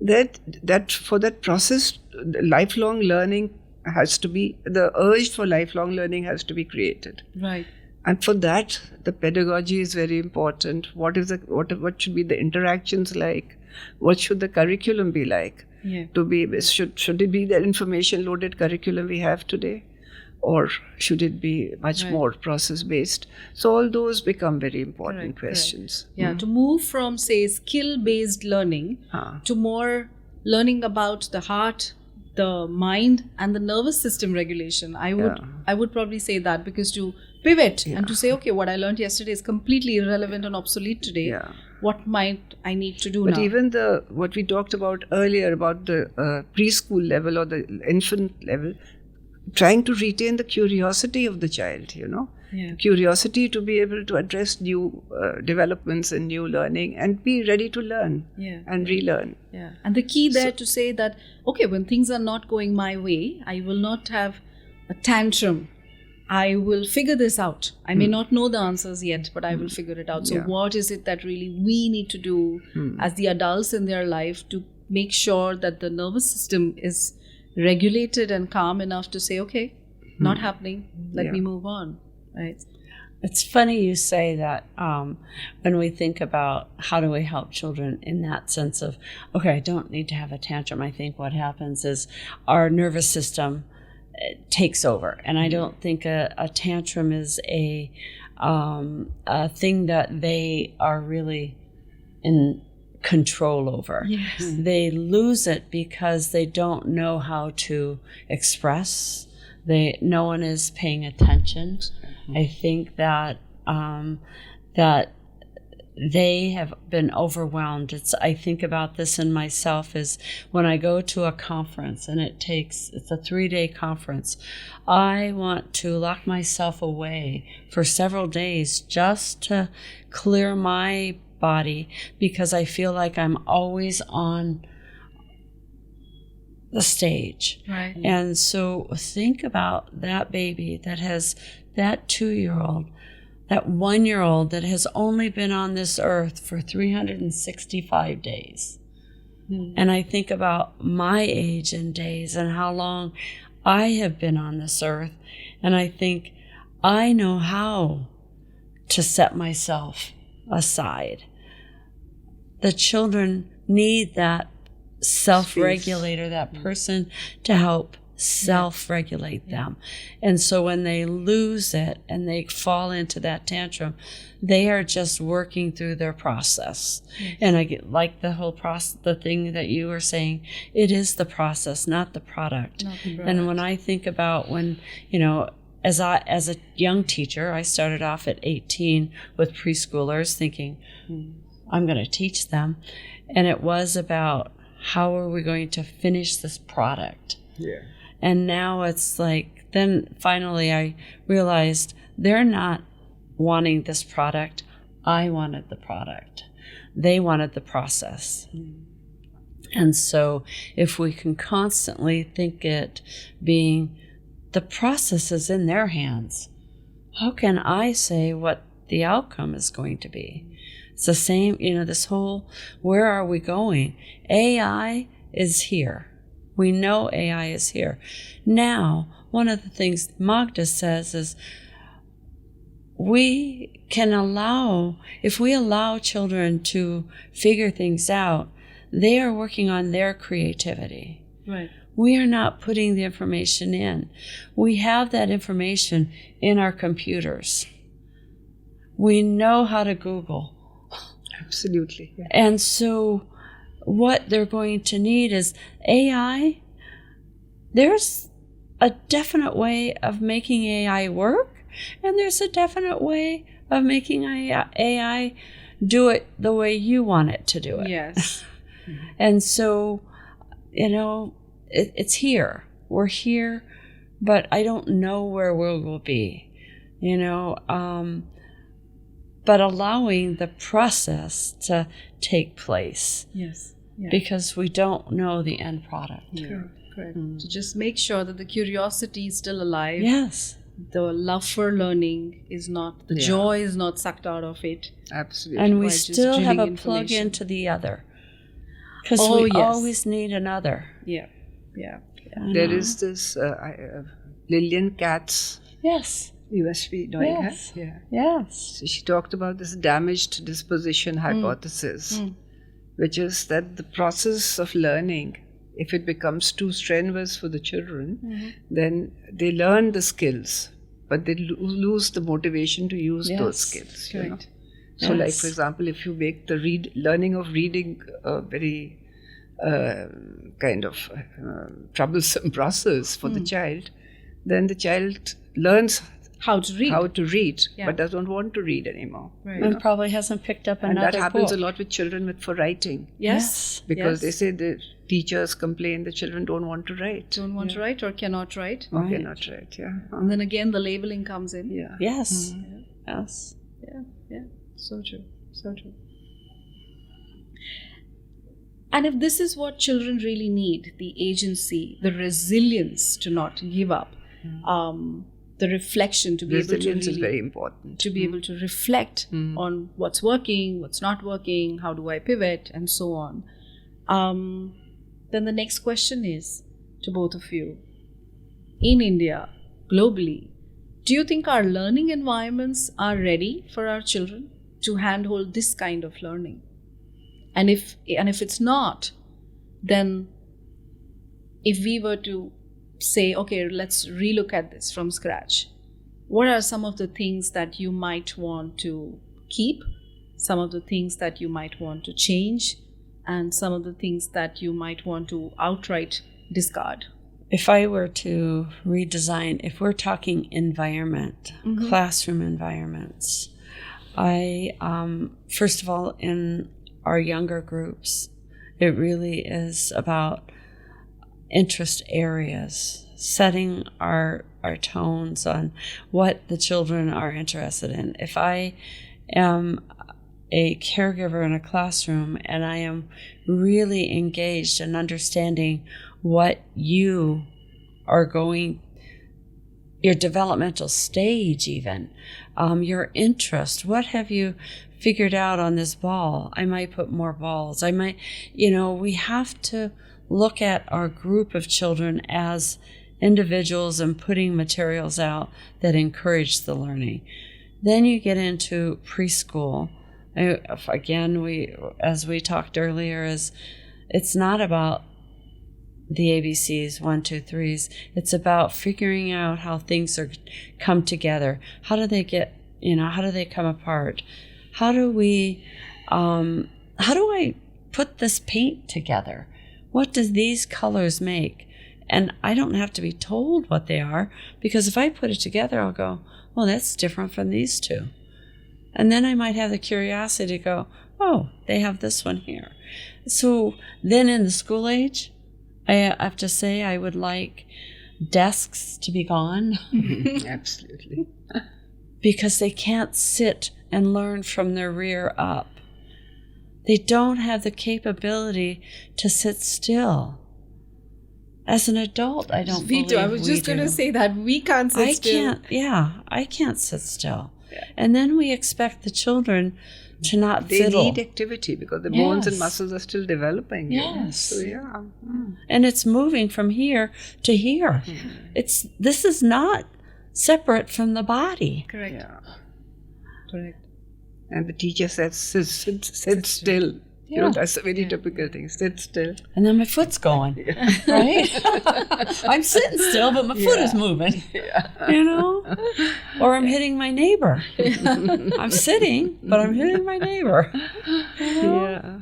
that for that process, lifelong learning has to be, the urge for lifelong learning has to be created. Right. And for that, the pedagogy is very important. What should be the interactions like? What should the curriculum be like? Should it be the information-loaded curriculum we have today? Or should it be much more process-based? So all those become very important questions. To move from, say, skill-based learning to more learning about the heart, the mind, and the nervous system regulation. I would probably say that, because to pivot and to say, okay, what I learned yesterday is completely irrelevant and obsolete today. What might I need to do now? But even what we talked about earlier about the preschool level or the infant level, trying to retain the curiosity of the child, Yeah. the curiosity to be able to address new developments and new learning and be ready to learn Yeah. and relearn. Yeah. And the key there to say that, okay, when things are not going my way, I will not have a tantrum. I will figure this out. I may not know the answers yet, but I will figure it out. So Yeah. what is it that really we need to do as the adults in their life to make sure that the nervous system is regulated and calm enough to say, okay, not happening, let me move on, right? It's funny you say that when we think about how do we help children in that sense of, okay, I don't need to have a tantrum. I think what happens is our nervous system takes over. And I don't think a tantrum is a thing that they are really in control over. Yes. They lose it because they don't know how to express. No one is paying attention. I think that that they have been overwhelmed. I think about this in myself is when I go to a conference and it's a 3-day conference, I want to lock myself away for several days just to clear my body because I feel like I'm always on the stage. Right. And so think about that baby that has that 2-year-old, that 1-year-old that has only been on this earth for 365 days. And I think about my age and days and how long I have been on this earth. And I think I know how to set myself aside. The children need that self-regulator, that person to help self-regulate them. And so when they lose it and they fall into that tantrum, they are just working through their process. And I get like the whole process, the thing that you were saying, it is the process, not the product. Not the product. And when I think about when, as a young teacher, I started off at 18 with preschoolers thinking, I'm going to teach them. And it was about how are we going to finish this product? Yeah. And now it's like, then finally I realized they're not wanting this product. I wanted the product. They wanted the process. And so if we can constantly think it being the process is in their hands, how can I say what the outcome is going to be? It's the same, this whole, where are we going? AI is here. We know AI is here. Now, one of the things Magda says is we can if we allow children to figure things out, they are working on their creativity. Right. We are not putting the information in. We have that information in our computers. We know how to Google. Absolutely. Yeah. And so what they're going to need is AI. There's a definite way of making AI work, and there's a definite way of making AI do it the way you want it to do it. Yes. And so, it's here. We're here, but I don't know where we will be, but allowing the process to take place. Yes. Yeah. Because we don't know the end product. Yeah. Correct. To just make sure that the curiosity is still alive. Yes. The love for learning is not, the joy is not sucked out of it. Absolutely. And we By just still have a drilling plug information. into the other. Because Oh, we yes. always need another. Yeah. Yeah. There is this Lillian Katz Yes. USB knowing Yes. her. Yeah. Yes. So she talked about this damaged disposition hypothesis, which is that the process of learning, if it becomes too strenuous for the children, then they learn the skills, but they lose the motivation to use those skills. Correct. So, like for example, if you make the learning of reading a very kind of troublesome process for the child, then the child learns how to read, but doesn't want to read anymore. Right. And probably hasn't picked up And another that happens book. a lot with children for writing. Yes. Because they say the teachers complain the children don't want to write. Don't want to write or cannot write. Or cannot write, And then again, the labeling comes in. Yeah. Yes. Yes. Yeah. So true. And if this is what children really need, the agency, the resilience to not give up, the reflection to be able to Resilience is very important. to be able to reflect on what's working, what's not working, how do I pivot, and so on. Then the next question is to both of you. In India, globally, do you think our learning environments are ready for our children to handhold this kind of learning? And if it's not, then if we were to say, okay, let's relook at this from scratch, what are some of the things that you might want to keep, some of the things that you might want to change, and some of the things that you might want to outright discard? If I were to redesign, if we're talking environment, classroom environments, I, first of all, in our younger groups, it really is about interest areas, setting our tones on what the children are interested in. If I am a caregiver in a classroom and I am really engaged in understanding what you are going, your developmental stage even, your interest, what have you figured out on this ball? I might put more balls. I might, we have to look at our group of children as individuals and putting materials out that encourage the learning. Then you get into preschool. Again, as we talked earlier, it's not about the ABCs, 1, 2, 3s. It's about figuring out how things come together. How do they come apart? How do I put this paint together? What does these colors make? And I don't have to be told what they are, because if I put it together, I'll go, well, that's different from these two. And then I might have the curiosity to go, oh, they have this one here. So then in the school age, I have to say I would like desks to be gone. Absolutely. Because they can't sit and learn from their rear up. They don't have the capability to sit still. As an adult, I don't believe I was just going to say that we can't sit still. I can't sit still. Yeah. And then we expect the children to not fiddle. They need activity because the bones and muscles are still developing. Yes. So, yeah. And it's moving from here to here. This is not separate from the body. Correct. Yeah. Correct. And the teacher says, sit still. Yeah. That's a very typical thing. Sit still. And then my foot's going, right? I'm sitting still, but my foot is moving, Or I'm hitting my neighbor. I'm sitting, but I'm hitting my neighbor. Yeah.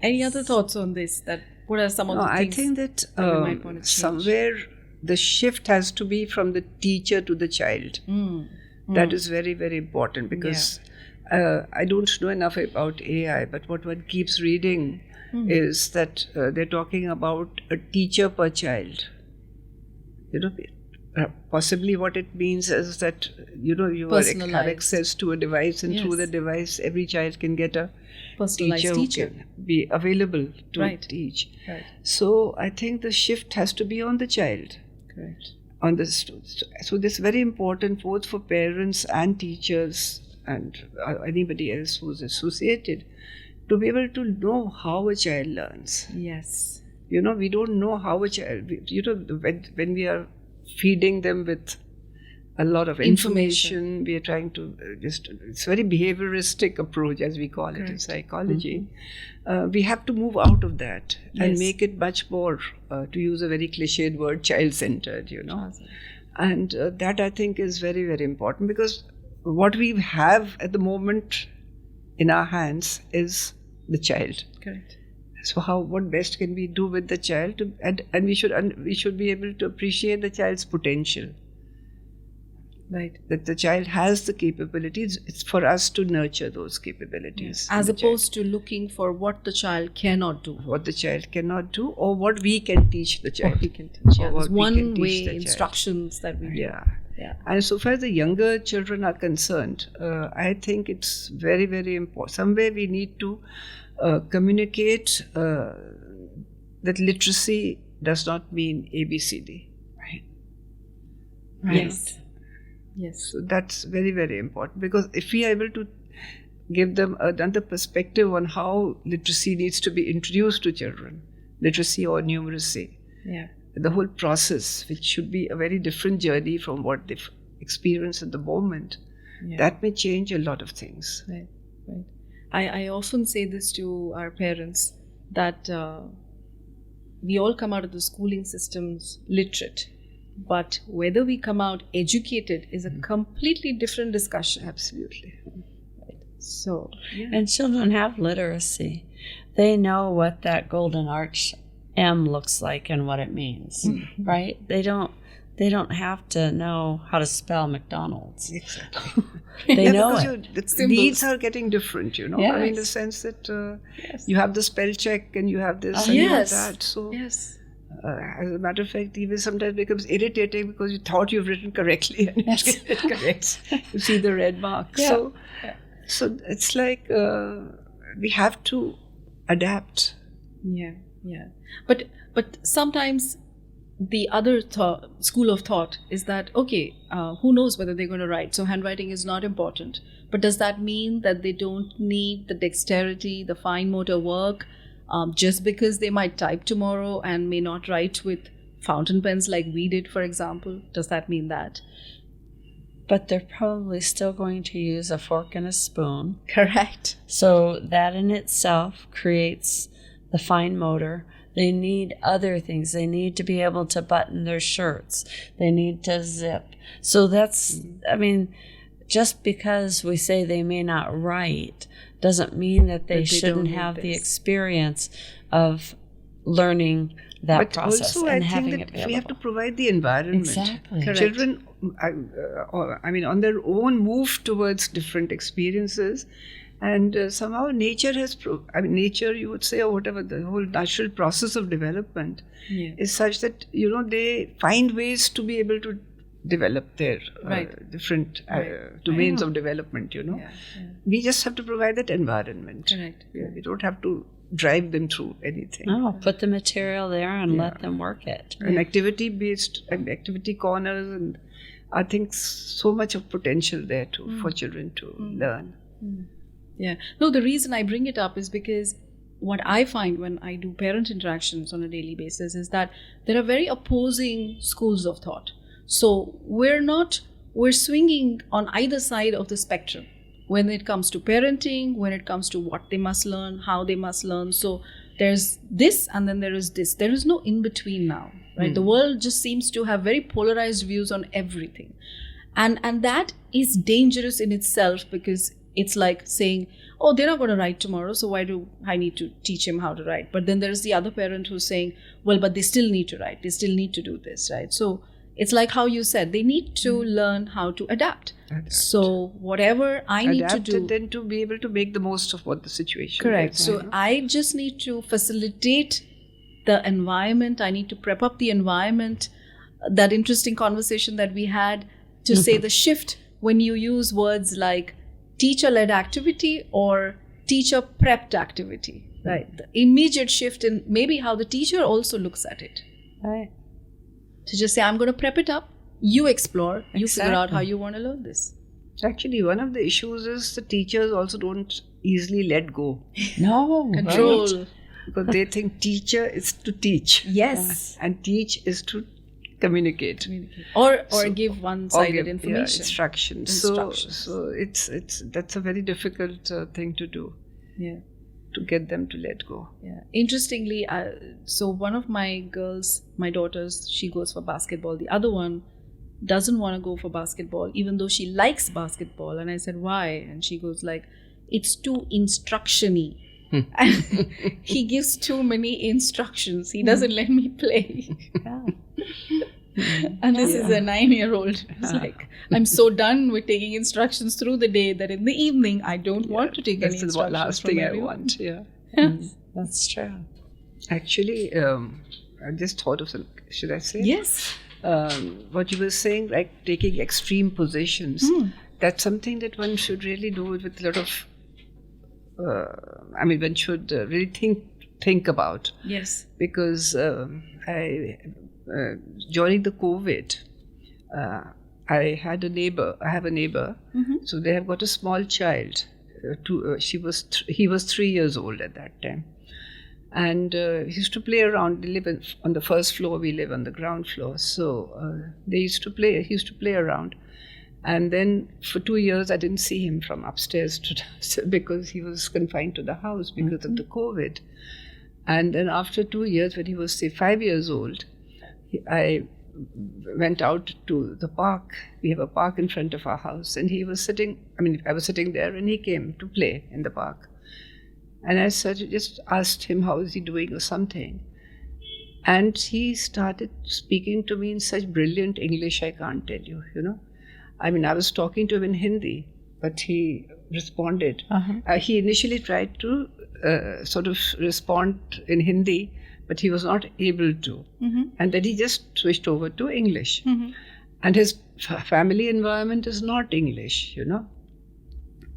Any other thoughts on this? What are some of the things I think that you might want to change? somewhere the shift has to be from the teacher to the child. That is very, very important because I don't know enough about AI, but what one keeps reading is that they're talking about a teacher per child. Possibly what it means is that, you have access to a device, and through the device, every child can get a teacher who can be available to teach. Right. So I think the shift has to be on the child. Correct. So this is very important both for parents and teachers and anybody else who's associated to be able to know how a child learns. Yes. We don't know how a child, when we are feeding them with a lot of information, we are trying to it's very behavioristic approach, as we call it in psychology. We have to move out of that and make it much more, to use a very cliched word, child-centered, Awesome. And that I think is very, very important, because what we have at the moment in our hands is the child. Correct. So what best can we do with the child, and we should be able to appreciate the child's potential. Right. That the child has the capabilities. It's for us to nurture those capabilities. As opposed to looking for what the child cannot do. What the child cannot do, or what we can teach the child. What we can teach. Yeah, Or there's what we can one teach way the child. instructions that we do. Yeah. Yeah. And so far as the younger children are concerned, I think it's very, very important. Somewhere we need to communicate that literacy does not mean ABCD. Right? Yes. Yes. So that's very, very important, because if we are able to give them another perspective on how literacy needs to be introduced to children, literacy or numeracy, Yeah. the whole process, which should be a very different journey from what they've experienced at the moment, Yeah. that may change a lot of things. Right. Right. I often say this to our parents that we all come out of the schooling systems literate, but whether we come out educated is a completely different discussion. Absolutely. Right. So, And children have literacy. They know what that golden arch M looks like and what it means, right? They don't have to know how to spell McDonald's. Exactly. They know because it. the Symbols. needs are getting different, I mean, in the Yes. sense that Yes. you have the spell check and you have this and you have yes. that. So, Yes. as a matter of fact, even sometimes becomes irritating because you thought you've written correctly and Yes. it corrects. You see the red mark. Yeah. So it's like we have to adapt. Yeah. Yeah. But sometimes the other school of thought is that, okay, who knows whether they're going to write, so handwriting is not important. But does that mean that they don't need the dexterity, the fine motor work, just because they might type tomorrow and may not write with fountain pens like we did, for example? Does that mean that? But they're probably still going to use a fork and a spoon. Correct. So that in itself creates the fine motor. They need other things. They need to be able to button their shirts. They need to zip. So that's, I mean, just because we say they may not write doesn't mean that they That they shouldn't don't need have the this. experience of learning that But process also, and I having think it that we have to available. provide the environment. Exactly. Correct. Children, I mean, on their own move towards different experiences. And somehow nature has, nature, you would say, or whatever, the whole natural process of development Yeah. is such that, they find ways to be able to develop their Right. different Right. domains of development, Yeah. Yeah. We just have to provide that environment. Correct. Yeah, we don't have to drive them through anything. No, put the material there and let them work it. And activity-based and activity corners, and I think so much of potential there too for children to learn. Yeah. No, the reason I bring it up is because what I find when I do parent interactions on a daily basis is that there are very opposing schools of thought. So we're swinging on either side of the spectrum when it comes to parenting, when it comes to what they must learn, how they must learn. So there's this and then there is this. There is no in between now, right? The world just seems to have very polarized views on everything. And that is dangerous in itself, because it's like saying, oh, they're not going to write tomorrow, so why do I need to teach him how to write? But then there's the other parent who's saying, well, but they still need to write. They still need to do this, right? So it's like how you said, they need to learn how to adapt. So whatever I need to Adapt do. and then to be able to make the most of what the situation Correct. is. So I just need to facilitate the environment. I need to prep up the environment. That interesting conversation that we had to say the shift when you use words like teacher-led activity or teacher-prepped activity, right? The immediate shift in maybe how the teacher also looks at it. Right. To just say, I'm going to prep it up. You explore. You figure out Exactly. how you want to learn this. Actually, one of the issues is the teachers also don't easily let go, No. Control. Right. because they think teacher is to teach Yes. and teach is to communicate. Or So- give or one-sided give, information. instructions. Instructions. So it's that's a very difficult thing to do, Yeah. to get them to let go. Yeah. Interestingly, so one of my girls, my daughters, she goes for basketball. The other one doesn't want to go for basketball, even though she likes basketball. And I said, why? And she goes like, it's too instruction-y. And he gives too many instructions. He doesn't let me play. And this is a 9-year-old. It's like, I'm so done with taking instructions through the day that in the evening I don't want to take any instructions. That's the last thing I everyone. want. Yeah. That's true. Actually, I just thought of some. Should I say? Yes. What you were saying, like taking extreme positions. That's something that one should really do with a lot of. One should really think about. Yes. Because during the COVID, I have a neighbor. So they have got a small child. He was 3 years old at that time, and he used to play around. They live on the first floor. We live on the ground floor. So they used to play. He used to play around, and then for 2 years I didn't see him from upstairs to downstairs because he was confined to the house because of the COVID. And then after 2 years, when he was say 5 years old, I went out to the park. We have a park in front of our house, and he was sitting. I was sitting there, and he came to play in the park. And I just asked him how is he doing or something, and he started speaking to me in such brilliant English I can't tell you. I was talking to him in Hindi, but he responded. He initially tried to sort of respond in Hindi, but he was not able to. And then he just switched over to English. And his family environment is not English,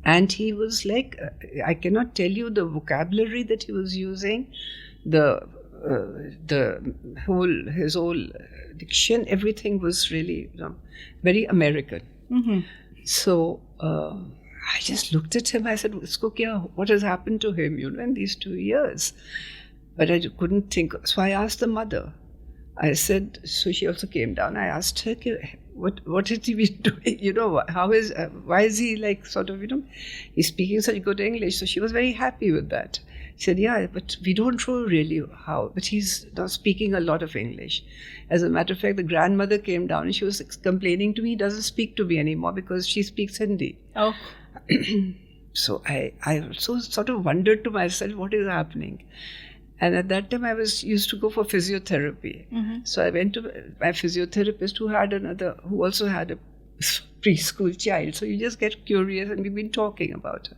And he was like, I cannot tell you the vocabulary that he was using, his whole diction, everything was really very American. So I just looked at him. I said, what has happened to him, in these 2 years? But I couldn't think. So I asked the mother. I said, so she also came down. I asked her, what has he been doing? Why is he like sort of, he's speaking such good English. So she was very happy with that. She said, yeah, but we don't know really how. But he's now speaking a lot of English. As a matter of fact, the grandmother came down and she was complaining to me, he doesn't speak to me anymore because she speaks Hindi. Oh. So I also sort of wondered to myself, what is happening? And at that time, I used to go for physiotherapy. So I went to my physiotherapist who also had a preschool child. So you just get curious, and we've been talking about her.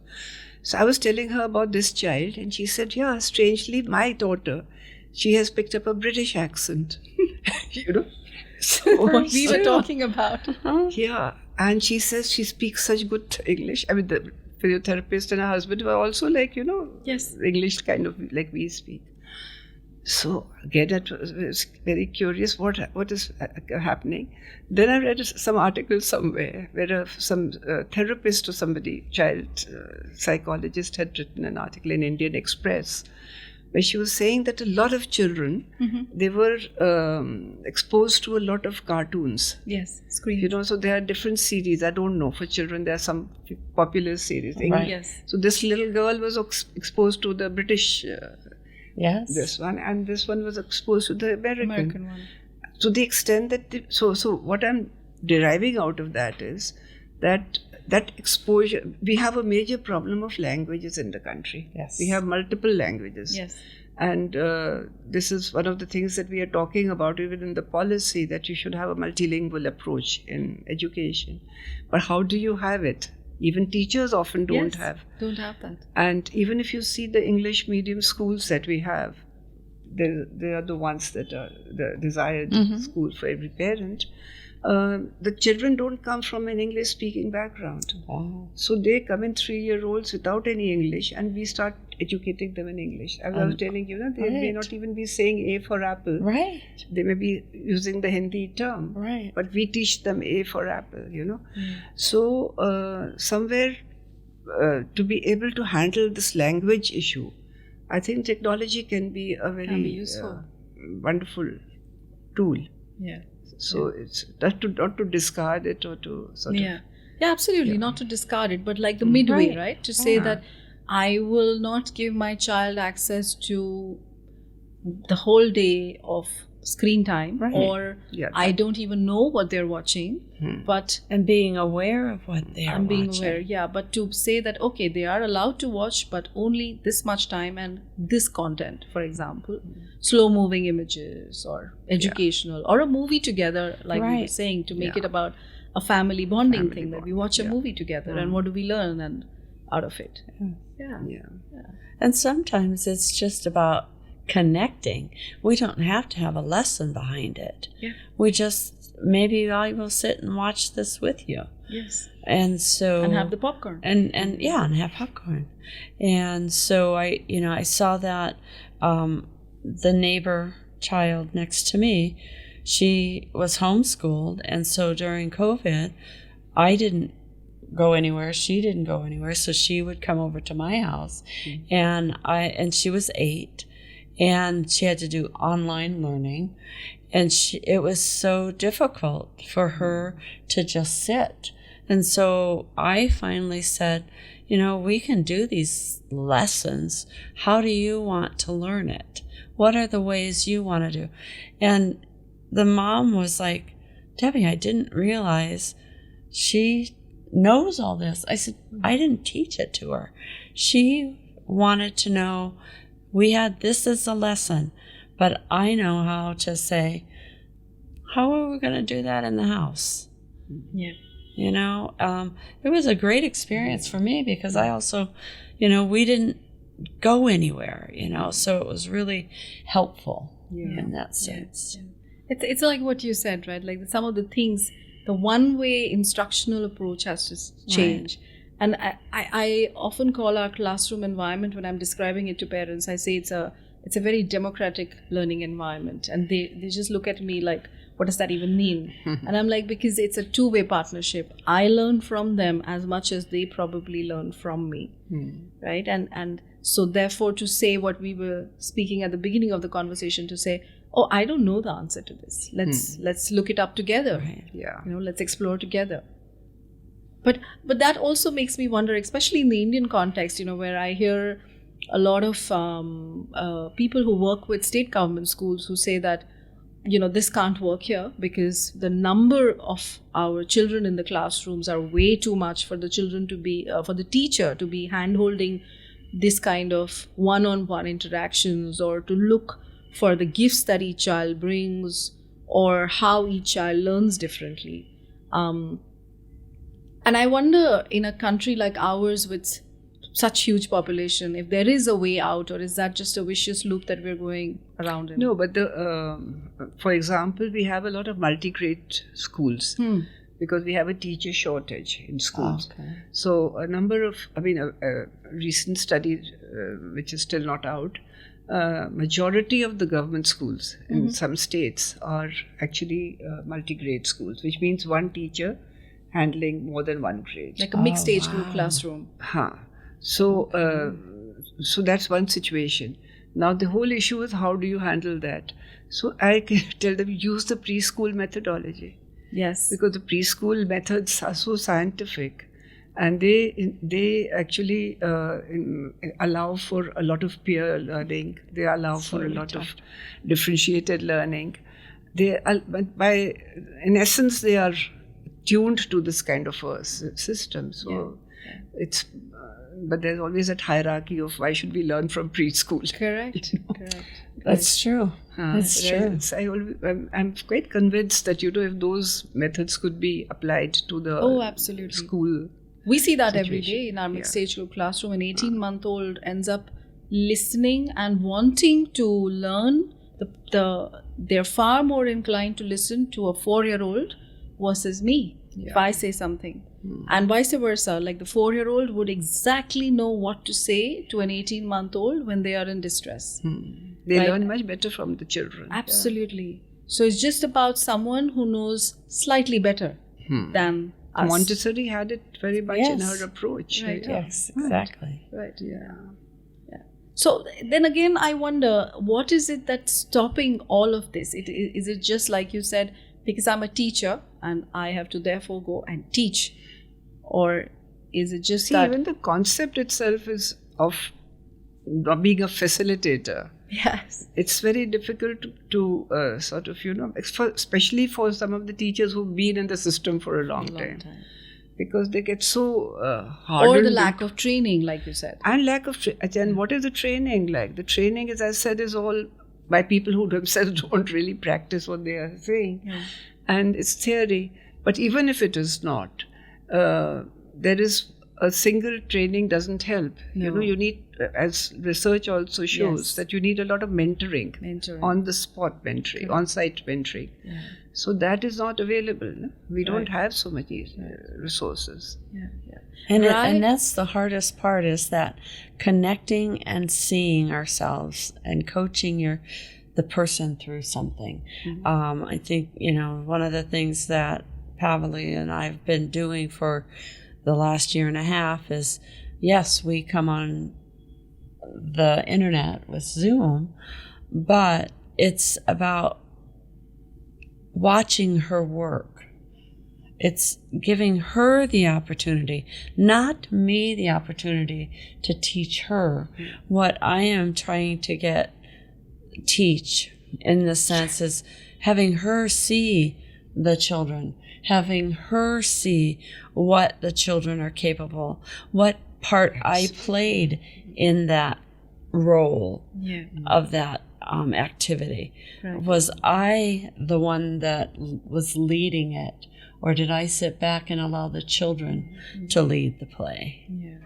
So I was telling her about this child, and she said, yeah, strangely, my daughter, she has picked up a British accent. So what we were talking about. Yeah, and she says she speaks such good English. The physiotherapist and her husband were also like, yes, English kind of like we speak. So again, I was very curious what is happening. Then I read some article somewhere where some therapist or child psychologist had written an article in Indian Express where she was saying that a lot of children, they were exposed to a lot of cartoons. Yes, screen. So there are different series. I don't know. For children, there are some popular series. Right. Yes. So this little girl was exposed to the British, yes, this one, and this one was exposed to the American one. To the extent that, so what I'm deriving out of that is that exposure, we have a major problem of languages in the country. Yes. We have multiple languages. Yes. And this is one of the things that we are talking about even in the policy, that you should have a multilingual approach in education. But how do you have it? Even teachers often don't have that. And even if you see the English medium schools that we have, they are the ones that are the desired school for every parent. The children don't come from an English-speaking background. Oh. So they come in 3-year-olds without any English, and we start educating them in English. As I was telling you, they may not even be saying A for apple. Right. They may be using the Hindi term. Right. But we teach them A for apple, So somewhere to be able to handle this language issue, I think technology can be a very useful, wonderful tool. Yeah. So it's not to discard it or to sort of... Yeah, absolutely. Not to discard it, but like the midway, right? To say that I will not give my child access to the whole day of screen time, Right. or Yeah, I don't even know what they're watching, but And being aware of what they are I'm being watching. aware, yeah. But to say that, okay, they are allowed to watch, but only this much time and this content, for example, slow moving images or educational, or a movie together, like we were Right. saying, to make Yeah. it about a family bonding Family thing, that we bond, watch a yeah. movie together and what do we learn and out of it. Yeah. Yeah. And sometimes it's just about connecting. We don't have to have a lesson behind it. Yeah. We just, maybe I will sit and watch this with you. Yes. And so, And have the popcorn. and yeah, and have popcorn. And so I saw that the neighbor child next to me, she was homeschooled, and so during COVID, I didn't go anywhere, she didn't go anywhere, so she would come over to my house, and she was 8, and she had to do online learning, and it was so difficult for her to just sit. And so I finally said, we can do these lessons. How do you want to learn it? What are the ways you want to do? And the mom was like, Debbie, I didn't realize she knows all this. I said, I didn't teach it to her. She wanted to know, we had this as a lesson, but I know how to say, how are we going to do that in the house? Yeah. It was a great experience for me because I also, we didn't go anywhere, so it was really helpful in that sense. It's like what you said, right? Like some of the things, the one-way instructional approach has to change. And I often call our classroom environment, when I'm describing it to parents, I say it's a very democratic learning environment. And they just look at me like, what does that even mean? And I'm like, because it's a two-way partnership. I learn from them as much as they probably learn from me, right? And so therefore, to say what we were speaking at the beginning of the conversation, to say, oh, I don't know the answer to this. Let's look it up together. Right. Yeah. Let's explore together. But that also makes me wonder, especially in the Indian context, where I hear a lot of people who work with state government schools who say that, this can't work here because the number of our children in the classrooms are way too much for the children to be, for the teacher to be hand-holding this kind of one-on-one interactions, or to look for the gifts that each child brings, or how each child learns differently. And I wonder, in a country like ours with such huge population, if there is a way out, or is that just a vicious loop that we're going around in? No, but for example, we have a lot of multi-grade schools because we have a teacher shortage in schools. Okay. So a number of, a recent study which is still not out, majority of the government schools in some states are actually multi-grade schools, which means one teacher handling more than one grade. Like a mixed age group classroom. So that's one situation. Now the whole issue is, how do you handle that? So I can tell them, use the preschool methodology. Yes. Because the preschool methods are so scientific, and they actually allow for a lot of peer learning. They allow for a lot of differentiated learning. In essence, they are tuned to this kind of a system. So it's, but there's always that hierarchy of why should we learn from preschool? Correct. Correct. That's true. That's true. I'm quite convinced that if those methods could be applied to the absolutely. School. We see that every situation. day in our mixed age group classroom. An 18-month-old ends up listening and wanting to learn. They're far more inclined to listen to a 4-year-old versus me if I say something. And vice versa. Like the 4-year-old would exactly know what to say to an 18-month-old when they are in distress. They learn much better from the children. Absolutely. So it's just about someone who knows slightly better than us. Montessori had it very much in her approach. Right. Yes, exactly. Right. Yeah. So then again, I wonder, what is it that's stopping all of this? Is it just like you said, because I'm a teacher and I have to therefore go and teach? Or is it just that... even the concept itself is of being a facilitator. Yes. It's very difficult to sort of, especially for some of the teachers who've been in the system for a long time. Because they get so hardened. Or the lack of training, like you said. And lack of and what is the training like? The training, as I said, is all by people who themselves don't really practice what they are saying. Yeah. And it's theory. But even if it is not, there is a single training doesn't help. No. You need, as research also shows, that you need a lot of mentoring. On the spot mentoring, on site mentoring. Yeah. So that is not available. No? We don't have so many resources. Yeah. And that's the hardest part, is that connecting and seeing ourselves and coaching the person through something. Mm-hmm. I think, one of the things that Pallavi and I have been doing for the last year and a half is, yes, we come on the internet with Zoom, but it's about watching her work. It's giving her the opportunity, not me the opportunity, to teach her what I am trying to teach, in the sense is having her see the children, having her see what the children are capable, what part I played in that role of that activity. Right. Was I the one that was leading it, or did I sit back and allow the children to lead the play? Yeah.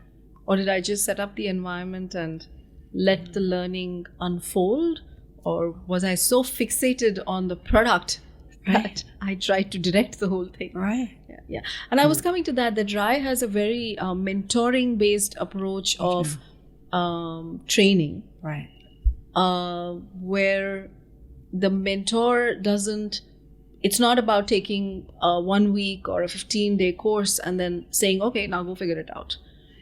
Or did I just set up the environment and let the learning unfold? Or was I so fixated on the product that I tried to direct the whole thing? Right. Yeah. And I was coming to that RAI has a very mentoring-based approach of training. Right. Where the mentor it's not about taking a 1 week or a 15-day course and then saying, okay, now go figure it out.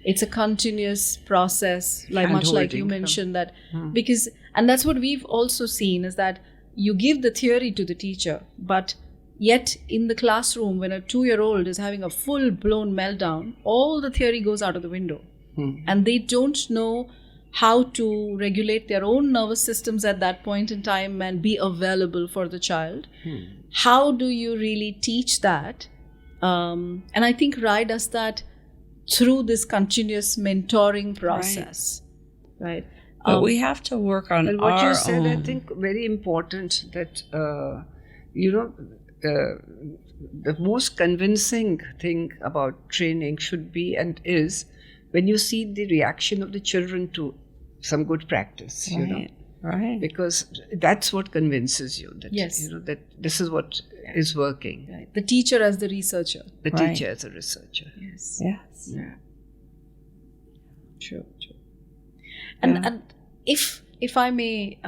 It's a continuous process, much like you mentioned that, because, and that's what we've also seen, is that you give the theory to the teacher, but yet in the classroom, when a 2-year-old is having a full-blown meltdown, all the theory goes out of the window. And they don't know how to regulate their own nervous systems at that point in time and be available for the child. How do you really teach that? And I think RAI does that through this continuous mentoring process. Right. But we have to work on and what our you said, own. I think, very important, that, the most convincing thing about training should be and is when you see the reaction of the children to some good practice, Right. because that's what convinces you that, Yes. that this is what is working. Right. The teacher as the researcher. The teacher as a researcher. Yes. Yes. Yeah. True. And if I may,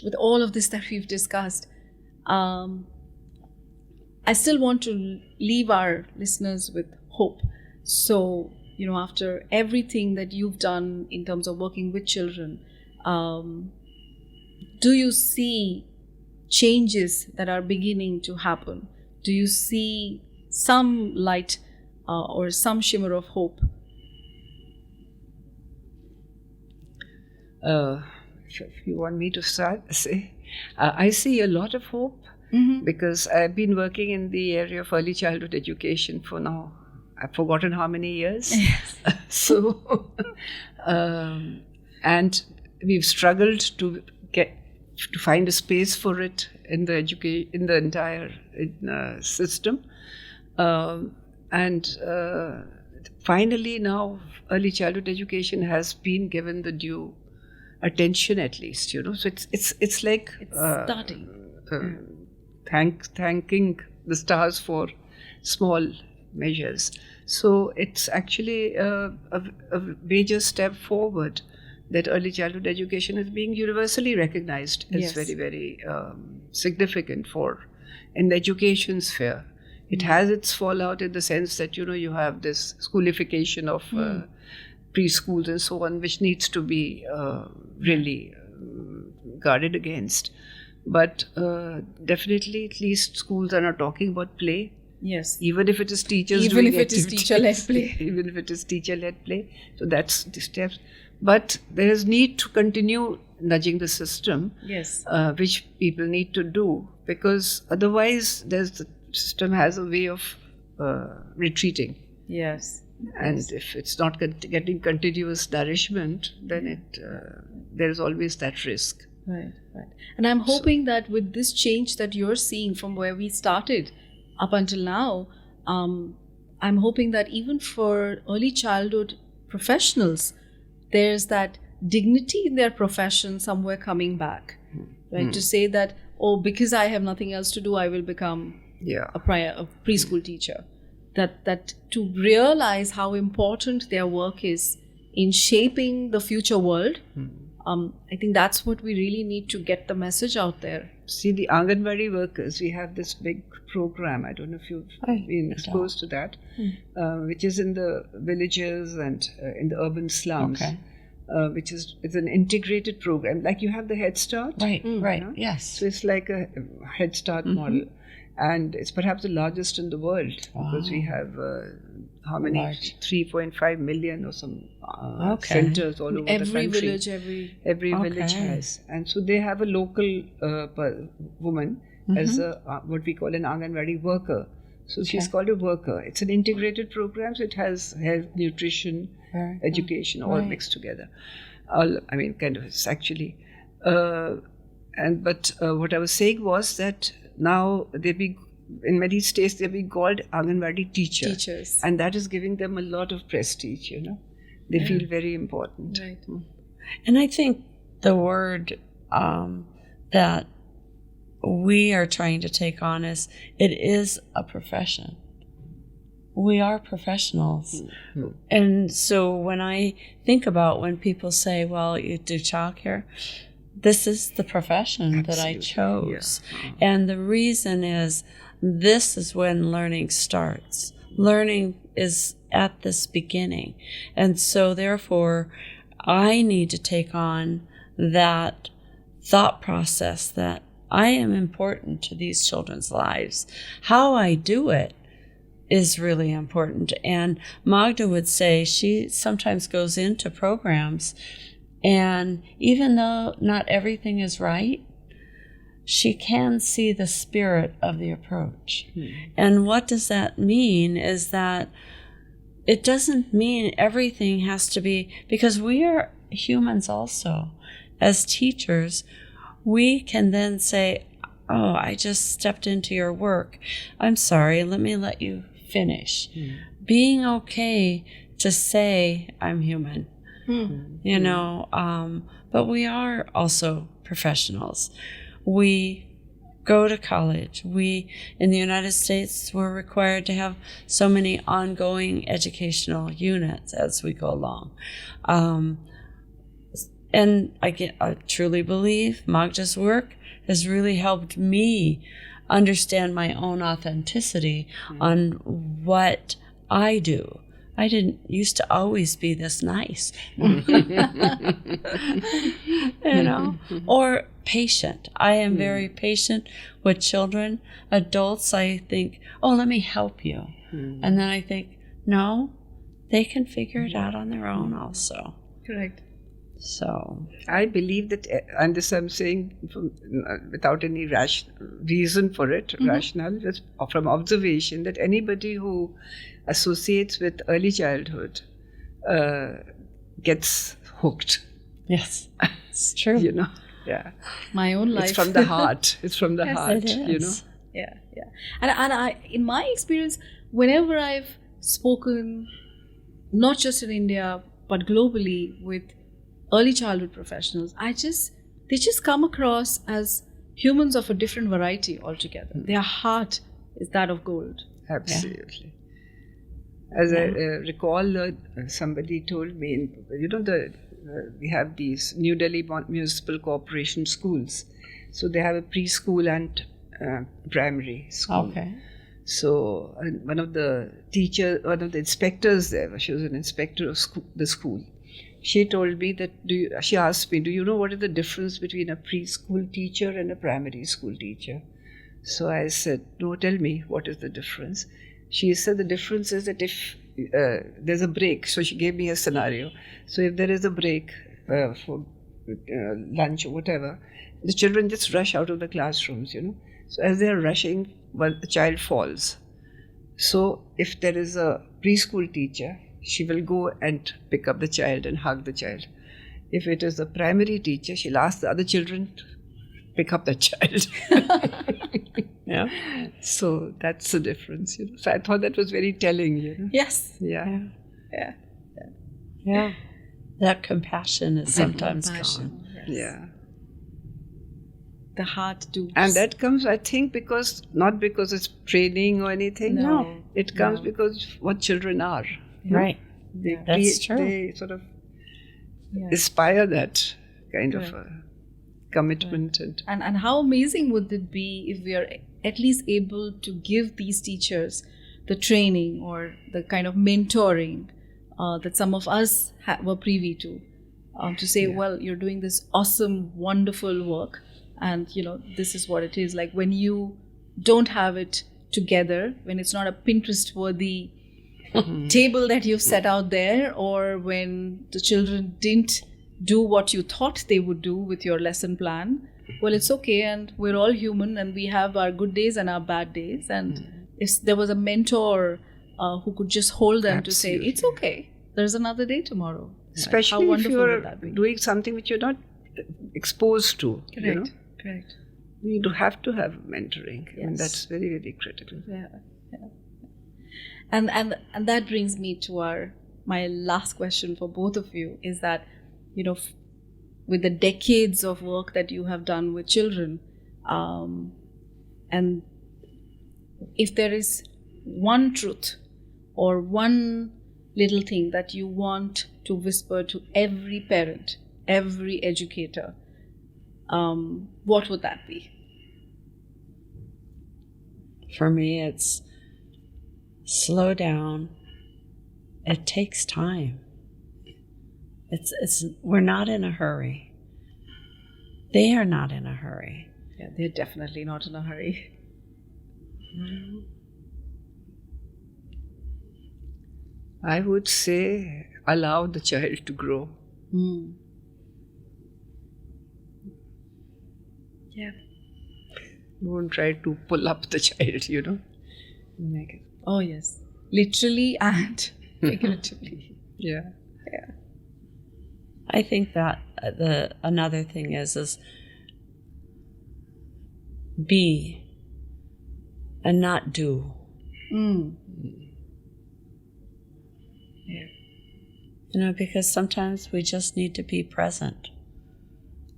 with all of this that we've discussed, I still want to leave our listeners with hope. So, after everything that you've done in terms of working with children, do you see changes that are beginning to happen? Do you see some light or some shimmer of hope? If you want me to say, I see a lot of hope, because I've been working in the area of early childhood education for now, I've forgotten how many years. Yes. So, and we've struggled to find a space for it in the entire system, and finally now early childhood education has been given the due attention, at least. So it's like starting. Thanking the stars for small measures. So it's actually a major step forward that early childhood education is being universally recognized as very, very significant in the education sphere. It has its fallout in the sense that, you have this schoolification of preschools and so on, which needs to be really guarded against. But definitely, at least schools are not talking about play. Yes. Even if it is teachers Even doing if it is activities. teacher-led play. Even if it is teacher-led play. So that's the steps. But there is need to continue nudging the system, Yes. which people need to do, because otherwise the system has a way of retreating. Yes. And if it's not getting continuous nourishment, then there is always that risk. Right. And I'm hoping that with this change that you're seeing from where we started up until now, I'm hoping that even for early childhood professionals, there's that dignity in their profession somewhere coming back, right? To say that, because I have nothing else to do, I will become a preschool teacher. That to realize how important their work is in shaping the future world. I think that's what we really need to get the message out there. See, the Anganwadi workers, we have this big program, I don't know if you've been exposed to that, which is in the villages and in the urban slums, which is it's an integrated program. Like you have the Head Start. Right, yes. So it's like a Head Start model. And it's perhaps the largest in the world, because we have how many? 3.5 million or some centers all over the country. Every village has. And so they have a local woman as what we call an Anganwadi worker. So she's called a worker. It's an integrated program, so it has health, nutrition, education, all mixed together. Kind of, it's actually. But what I was saying was that now in many states they're being called Anganwadi teachers, and that is giving them a lot of prestige. They feel very important. Right. And I think the word that we are trying to take on is it is a profession. We are professionals. And so when I think about when people say, well, you do childcare, this is the profession that I chose. And the reason is this is when learning starts. Learning is at this beginning. And so therefore, I need to take on that thought process that I am important to these children's lives. How I do it is really important. And Magda would say she sometimes goes into programs, and even though not everything is right, she can see the spirit of the approach. And what does that mean is that it doesn't mean everything has to be, because we are humans also. As teachers, we can then say, I just stepped into your work. I'm sorry, let me let you finish. Being okay to say, I'm human. But we are also professionals. We go to college. We, in the United States, we're required to have so many ongoing educational units as we go along. And I truly believe Magda's work has really helped me understand my own authenticity on what I do. I didn't used to always be this nice, or patient. I am very patient with children. Adults, I think, let me help you. And then I think, no, they can figure it out on their own also. Correct. So I believe that, and this I'm saying without any reason for it, rational, just from observation, that anybody who associates with early childhood gets hooked. Yes, it's true. Yeah. My own life. It's from the heart. It's from the heart. It is. Yeah. And I, in my experience, whenever I've spoken, not just in India but globally, with early childhood professionals, they just come across as humans of a different variety altogether. Their heart is that of gold. Absolutely. As I recall, somebody told me, we have these New Delhi Municipal Corporation schools. So they have a preschool and primary school. Okay. So one of the inspectors there, she was an inspector of the school. She told me that, she asked me, do you know what is the difference between a preschool teacher and a primary school teacher? So I said, no, tell me, what is the difference? She said the difference is that if there's a break. So she gave me a scenario. So if there is a break for lunch or whatever, the children just rush out of the classrooms, So as they're rushing, a child falls. So if there is a preschool teacher, she will go and pick up the child and hug the child. If it is a primary teacher, she'll ask the other children to pick up the child. Yeah. So that's the difference. So I thought that was very telling. Yes. Yeah. Yeah. Yeah. That compassion is sometimes gone. Yes. Yeah. The heart to. And that comes, I think, not because it's training or anything. No. It comes because what children are. Right. They That's true. They sort of Yeah. inspire that kind of commitment. And how amazing would it be if we are at least able to give these teachers the training or the kind of mentoring that some of us were privy to say, well, you're doing this awesome, wonderful work, and this is what it is. Like when you don't have it together, when it's not a Pinterest-worthy table that you've set out there, or when the children didn't do what you thought they would do with your lesson plan, well, it's okay, and we're all human and we have our good days and our bad days, and if there was a mentor who could just hold them to say, it's okay, there's another day tomorrow. Especially how if wonderful you're would that be? doing something which you're not exposed to. Correct. You do have to have mentoring. I mean, Yes. that's very, very critical. Yeah. And that brings me to my last question for both of you, is that with the decades of work that you have done with children, and if there is one truth or one little thing that you want to whisper to every parent, every educator, what would that be? For me, it's slow down. It takes time. We're not in a hurry. They are not in a hurry. Yeah, they're definitely not in a hurry. I would say allow the child to grow. Yeah. Don't try to pull up the child, Make it. Oh yes, literally and figuratively. Yeah. I think that another thing is be and not do. Because sometimes we just need to be present.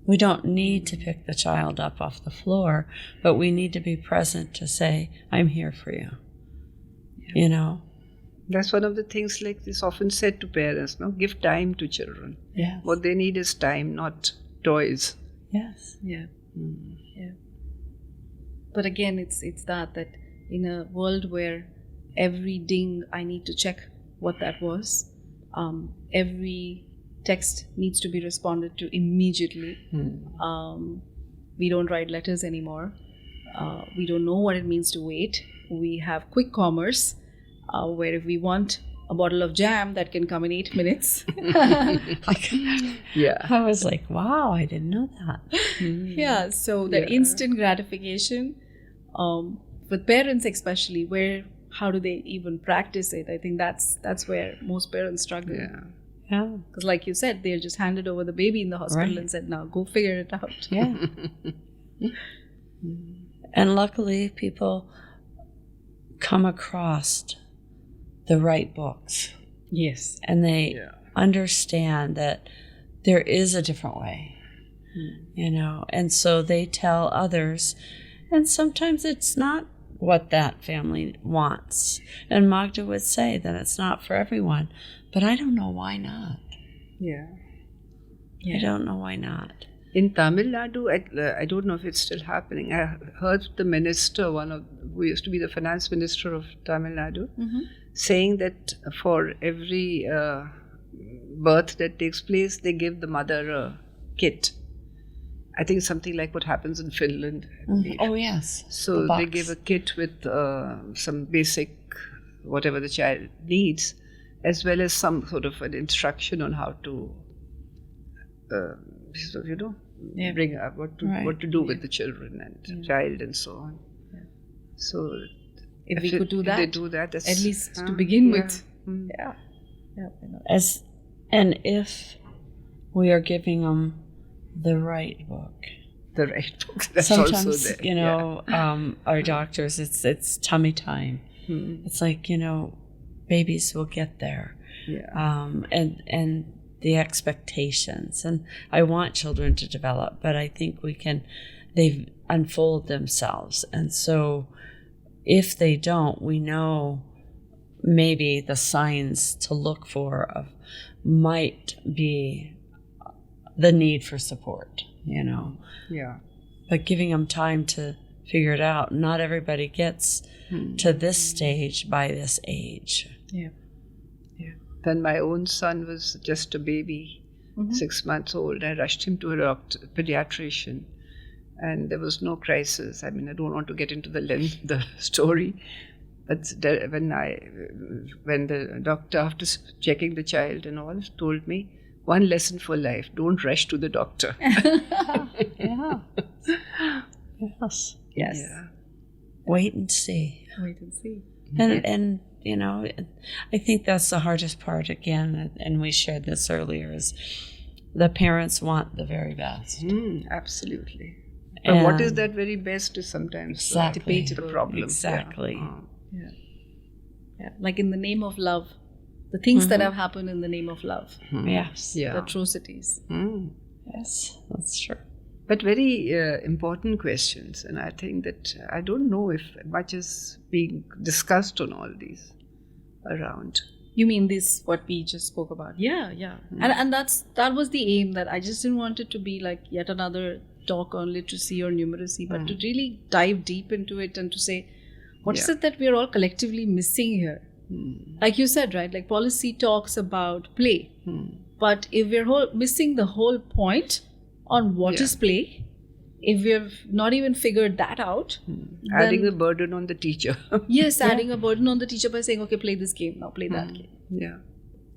We don't need to pick the child up off the floor, but we need to be present to say, I'm here for you. That's one of the things like this often said to parents, no? Give time to children. Yes. What they need is time, not toys. Yes. Yeah. Yeah. But again, it's that in a world where every ding I need to check what that was, every text needs to be responded to immediately. We don't write letters anymore. We don't know what it means to wait. We have quick commerce, where if we want a bottle of jam that can come in 8 minutes. Yeah. I was like, wow, I didn't know that. Yeah, so that instant gratification, with parents especially, how do they even practice it? I think that's where most parents struggle. Yeah. Because like you said, they're just handed over the baby in the hospital and said, now go figure it out. Yeah. And luckily, people come across the right books. Yes. And they understand that there is a different way, and so they tell others. And sometimes it's not what that family wants. And Magda would say that it's not for everyone. But I don't know why not. Yeah. I don't know why not. In Tamil Nadu, I don't know if it's still happening. I heard the minister, who used to be the finance minister of Tamil Nadu, saying that for every birth that takes place, they give the mother a kit. I think something like what happens in Finland. Oh, yes. So they give a kit with some basic, whatever the child needs. as well as some sort of an instruction on how to, Yeah. bring up what to do with the children and child and so on. So If we could do if that, they do that, that's, at least to begin yeah. with. Mm. Yeah. Yeah. I know. And if we are giving them the right book. The right book. That's Sometimes, also there. our doctors, it's tummy time. It's like, babies will get there. Yeah. And the expectations. And I want children to develop, but I think they unfold themselves. And so if they don't, we know maybe the signs to look for might be the need for support, Yeah. But giving them time to figure it out. Not everybody gets to this stage by this age. Yeah. Then my own son was just a baby, 6 months old. I rushed him to a pediatrician, and there was no crisis. I mean, I don't want to get into the story, but when the doctor, after checking the child and all, told me, one lesson for life: don't rush to the doctor. Yeah. Yes. Yeah. Wait and see. Wait and see. And I think that's the hardest part again, and we shared this earlier, is the parents want the very best. Absolutely. But what is that very best is sometimes Exactly. the problem. Exactly. Yeah. Yeah. Like in the name of love, the things that have happened in the name of love, Yes. Yeah. the atrocities. Yes, that's true. But very important questions, and I think that I don't know if much is being discussed on all these around. You mean this, what we just spoke about? Yeah. And that was the aim, that I just didn't want it to be like yet another talk on literacy or numeracy, but to really dive deep into it and to say, what is it that we're all collectively missing here? Like you said, right? Like policy talks about play, but if we're missing the whole point on what is play, if we've not even figured that out, Adding a burden on the teacher. yes, adding a burden on the teacher by saying, okay, play this game, now play that game. Yeah.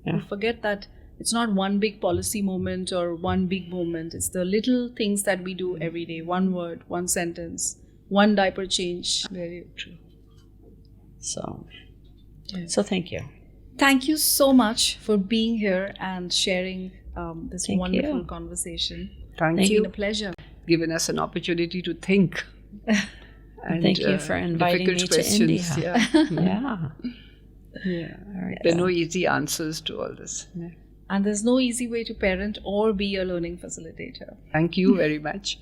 We forget that it's not one big policy moment or one big moment. It's the little things that we do every day. One word, one sentence, one diaper change. Very true. So thank you. Thank you so much for being here and sharing this Thank wonderful you. conversation. Thank It's you. been a pleasure. Given us an opportunity to think. And Thank you for inviting me difficult to India. questions. Yeah. Yeah. All right. There are no easy answers to all this. Yeah. And there's no easy way to parent or be a learning facilitator. Thank you very much.